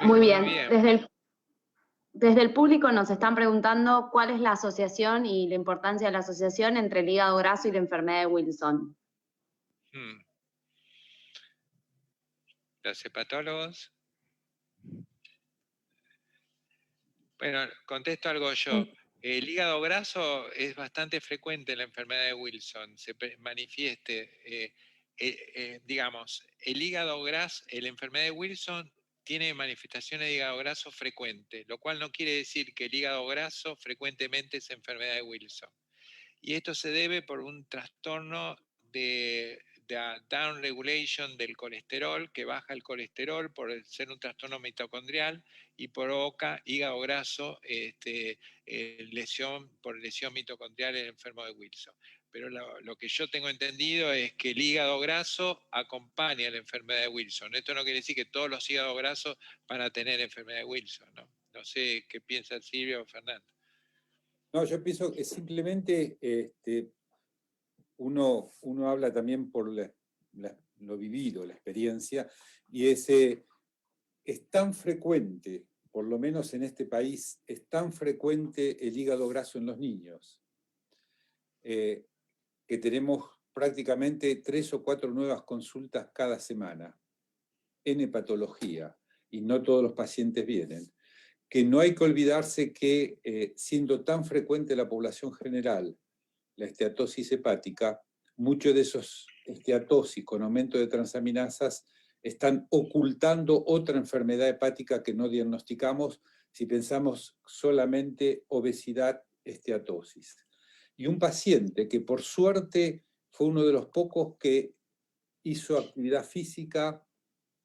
Muy bien. Desde el público nos están preguntando cuál es la asociación y la importancia de la asociación entre el hígado graso y la enfermedad de Wilson. ¿Los hepatólogos? Bueno, contesto algo yo. El hígado graso es bastante frecuente en la enfermedad de Wilson. Se manifieste, digamos, el hígado graso, la enfermedad de Wilson tiene manifestaciones de hígado graso frecuentes, lo cual no quiere decir que el hígado graso frecuentemente es enfermedad de Wilson. Y esto se debe por un trastorno de down regulation del colesterol, que baja el colesterol por ser un trastorno mitocondrial y provoca hígado graso por lesión mitocondrial en el enfermo de Wilson. Pero lo que yo tengo entendido es que el hígado graso acompaña a la enfermedad de Wilson. Esto no quiere decir que todos los hígados grasos van a tener enfermedad de Wilson, ¿no? No sé qué piensa Silvia o Fernando. No, yo pienso que simplemente uno habla también por lo vivido, la experiencia, y es tan frecuente, por lo menos en este país, es tan frecuente el hígado graso en los niños, que tenemos prácticamente 3 o 4 nuevas consultas cada semana en hepatología, y no todos los pacientes vienen, que no hay que olvidarse que siendo tan frecuente la población general, la esteatosis hepática, muchos de esos esteatosis con aumento de transaminasas están ocultando otra enfermedad hepática que no diagnosticamos si pensamos solamente obesidad, esteatosis. Y un paciente que por suerte fue uno de los pocos que hizo actividad física,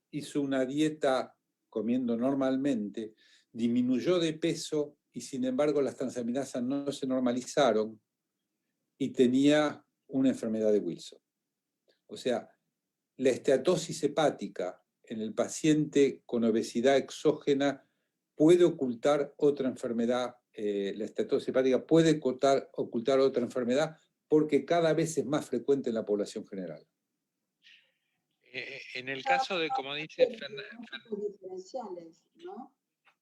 hizo una dieta comiendo normalmente, disminuyó de peso y sin embargo las transaminasas no se normalizaron y tenía una enfermedad de Wilson. O sea, la esteatosis hepática en el paciente con obesidad exógena puede ocultar otra enfermedad, la esteatosis hepática puede ocultar otra enfermedad porque cada vez es más frecuente en la población general. En el caso de, como dice Fernando, diferenciales, ¿no?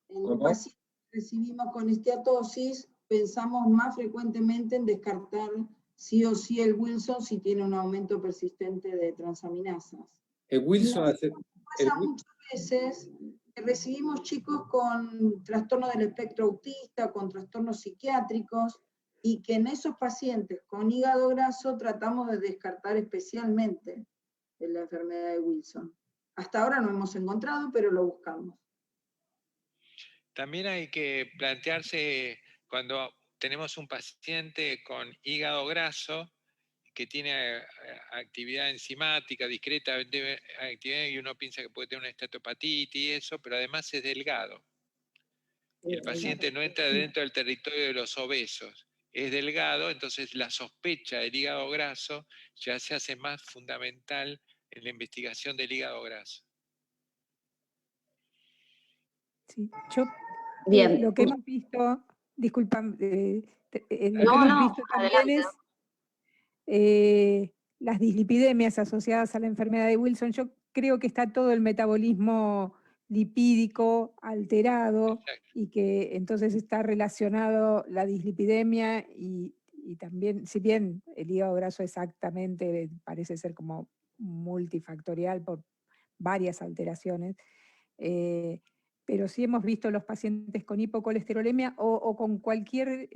En ¿Cómo? un paciente que recibimos con esteatosis, pensamos más frecuentemente en descartar sí o sí el Wilson si tiene un aumento persistente de transaminasas. El Wilson Pasa muchas veces que recibimos chicos con trastorno del espectro autista, con trastornos psiquiátricos, y que en esos pacientes con hígado graso tratamos de descartar especialmente en la enfermedad de Wilson. Hasta ahora no hemos encontrado, pero lo buscamos. También hay que plantearse, cuando tenemos un paciente con hígado graso, que tiene actividad enzimática, discreta actividad, y uno piensa que puede tener una estatopatitis y eso, pero además es delgado. Y el paciente no entra dentro del territorio de los obesos. Es delgado, entonces la sospecha del hígado graso ya se hace más fundamental en la investigación del hígado graso. Sí, yo Bien. lo que hemos visto, disculpa, lo que No, hemos visto también adelante. es las dislipidemias asociadas a la enfermedad de Wilson. Yo creo que está todo el metabolismo lipídico alterado y que entonces está relacionado la dislipidemia y también, si bien el hígado graso exactamente parece ser como multifactorial por varias alteraciones, pero sí hemos visto los pacientes con hipocolesterolemia o con cualquier,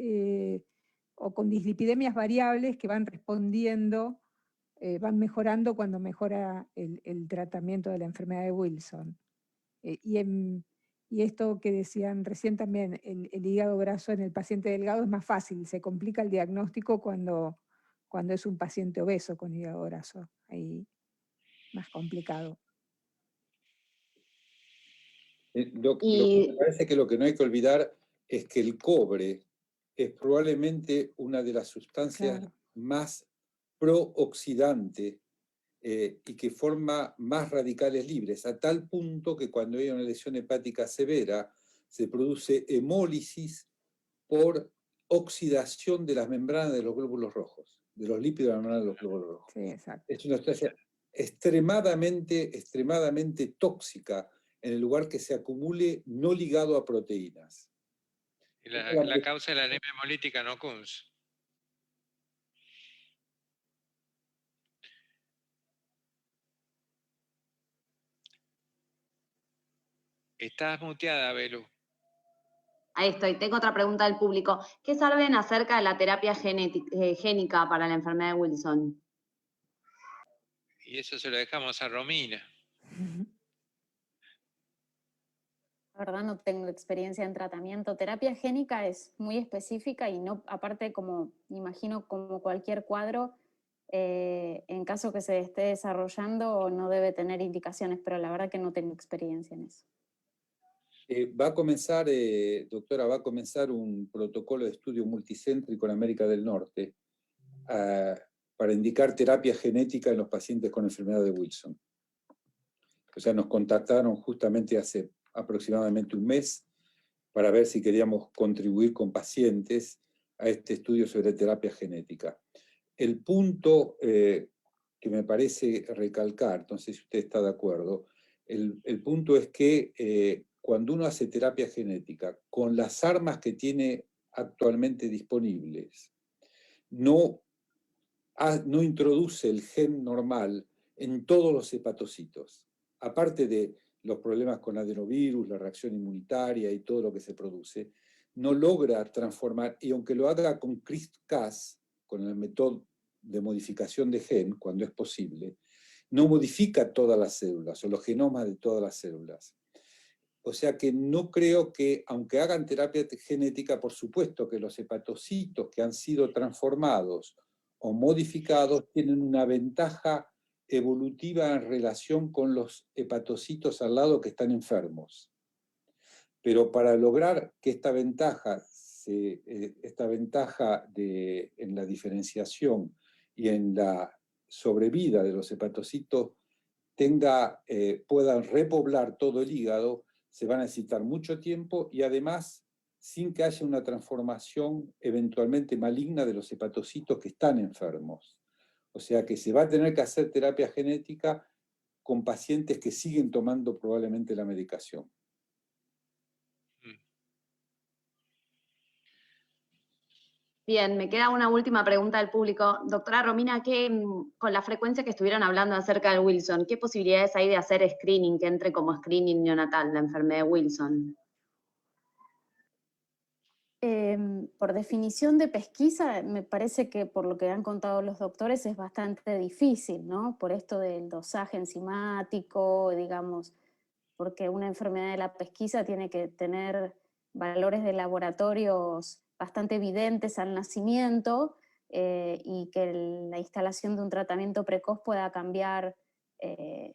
o con dislipidemias variables que van respondiendo, van mejorando cuando mejora el tratamiento de la enfermedad de Wilson. Y esto que decían recién también, el hígado graso en el paciente delgado es más fácil, se complica el diagnóstico cuando es un paciente obeso con hígado graso, ahí más complicado. Lo que me parece que lo que no hay que olvidar es que el cobre es probablemente una de las sustancias más prooxidantes y que forma más radicales libres, a tal punto que cuando hay una lesión hepática severa se produce hemólisis por oxidación de las membranas de los glóbulos rojos, de los lípidos de la membrana de los glóbulos rojos. Sí, exacto. Es una sustancia extremadamente tóxica en el lugar que se acumule no ligado a proteínas. Y la causa de la anemia hemolítica no Kunz. Estás muteada, Belu. Ahí estoy. Tengo otra pregunta del público. ¿Qué saben acerca de la terapia génica para la enfermedad de Wilson? Y eso se lo dejamos a Romina. La verdad no tengo experiencia en tratamiento. Terapia génica es muy específica y no, aparte, como imagino, como cualquier cuadro, en caso que se esté desarrollando no debe tener indicaciones, pero la verdad que no tengo experiencia en eso. Va a comenzar, doctora, va a comenzar un protocolo de estudio multicéntrico en América del Norte para indicar terapia genética en los pacientes con enfermedad de Wilson. O sea, nos contactaron justamente hace aproximadamente un mes para ver si queríamos contribuir con pacientes a este estudio sobre terapia genética. El punto que me parece recalcar, no sé si usted está de acuerdo, el punto es que cuando uno hace terapia genética con las armas que tiene actualmente disponibles, no introduce el gen normal en todos los hepatocitos. Aparte de los problemas con adenovirus, la reacción inmunitaria y todo lo que se produce, no logra transformar, y aunque lo haga con CRISPR-Cas, con el método de modificación de gen, cuando es posible, no modifica todas las células o los genomas de todas las células. O sea que no creo que, aunque hagan terapia genética, por supuesto que los hepatocitos que han sido transformados o modificados tienen una ventaja evolutiva en relación con los hepatocitos al lado que están enfermos. Pero para lograr que esta ventaja en la diferenciación y en la sobrevida de los hepatocitos puedan repoblar todo el hígado, se va a necesitar mucho tiempo y además sin que haya una transformación eventualmente maligna de los hepatocitos que están enfermos. O sea que se va a tener que hacer terapia genética con pacientes que siguen tomando probablemente la medicación. Bien, me queda una última pregunta del público. Doctora Romina, con la frecuencia que estuvieron hablando acerca del Wilson, ¿qué posibilidades hay de hacer screening, que entre como screening neonatal la enfermedad de Wilson? Por definición de pesquisa, me parece que por lo que han contado los doctores es bastante difícil, ¿no? Por esto del dosaje enzimático, digamos, porque una enfermedad de la pesquisa tiene que tener valores de laboratorios bastante evidentes al nacimiento y que la instalación de un tratamiento precoz pueda cambiar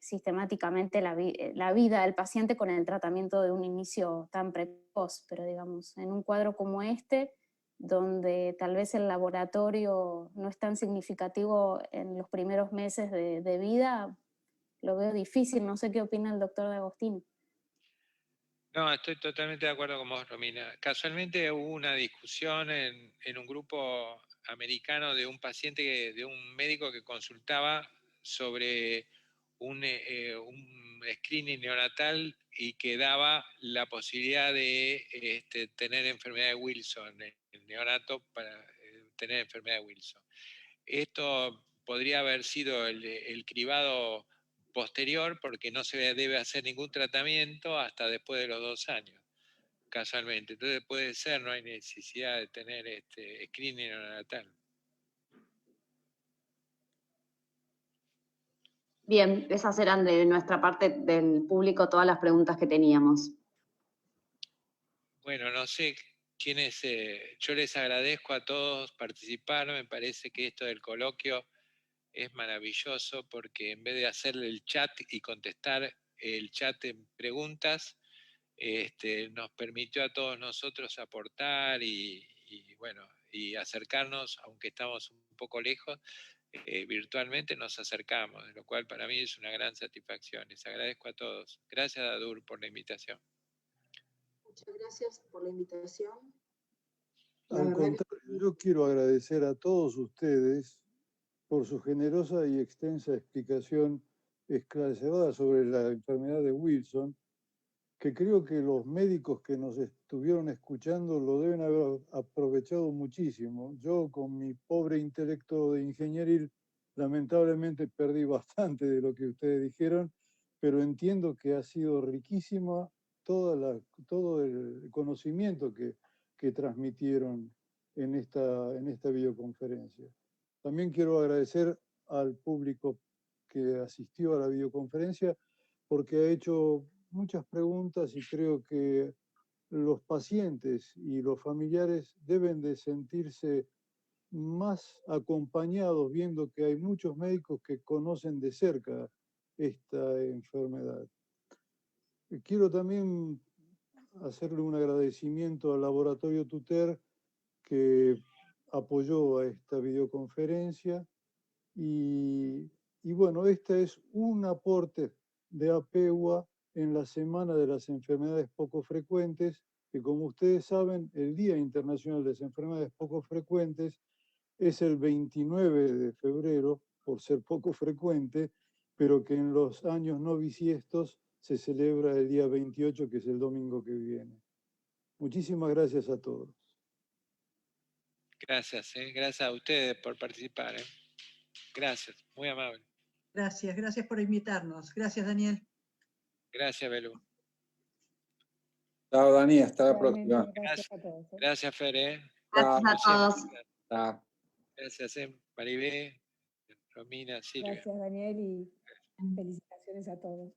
sistemáticamente la vida del paciente con el tratamiento de un inicio tan precoz, pero digamos, en un cuadro como este, donde tal vez el laboratorio no es tan significativo en los primeros meses de vida, lo veo difícil. No sé qué opina el doctor de Agostino. No, estoy totalmente de acuerdo con vos, Romina. Casualmente hubo una discusión en un grupo americano de un paciente, de un médico que consultaba sobre un screening neonatal y que daba la posibilidad de tener enfermedad de Wilson, el neonato para tener enfermedad de Wilson. Esto podría haber sido el cribado posterior porque no se debe hacer ningún tratamiento hasta después de los 2 años, casualmente. Entonces puede ser, no hay necesidad de tener screening neonatal. Bien, esas eran de nuestra parte del público todas las preguntas que teníamos. Bueno, no sé quiénes, yo les agradezco a todos participar, me parece que esto del coloquio es maravilloso porque en vez de hacerle el chat y contestar el chat en preguntas, nos permitió a todos nosotros aportar y acercarnos, aunque estamos un poco lejos, virtualmente nos acercamos, de lo cual para mí es una gran satisfacción. Les agradezco a todos. Gracias, Dadur, por la invitación. Muchas gracias por la invitación. Al contrario, yo quiero agradecer a todos ustedes por su generosa y extensa explicación esclarecedora sobre la enfermedad de Wilson, que creo que los médicos que nos estuvieron escuchando lo deben haber aprovechado muchísimo. Yo, con mi pobre intelecto de ingenieril, lamentablemente perdí bastante de lo que ustedes dijeron, pero entiendo que ha sido riquísima todo el conocimiento que transmitieron en esta videoconferencia. También quiero agradecer al público que asistió a la videoconferencia porque ha hecho muchas preguntas y creo que los pacientes y los familiares deben de sentirse más acompañados viendo que hay muchos médicos que conocen de cerca esta enfermedad. Quiero también hacerle un agradecimiento al Laboratorio Tuter que apoyó a esta videoconferencia y bueno, este es un aporte de APEWA en la Semana de las Enfermedades Poco Frecuentes, que como ustedes saben, el Día Internacional de las Enfermedades Poco Frecuentes es el 29 de febrero, por ser poco frecuente, pero que en los años no bisiestos se celebra el día 28, que es el domingo que viene. Muchísimas gracias a todos. Gracias, gracias a ustedes por participar. Gracias, muy amable. Gracias por invitarnos. Gracias, Daniel. Gracias, Belu. Chao, Dani, hasta la próxima. Gracias a todos. Gracias, Fer. Gracias a todos. Chao. Gracias, Maribé, Romina, Silvia. Gracias, Daniel, y felicitaciones a todos.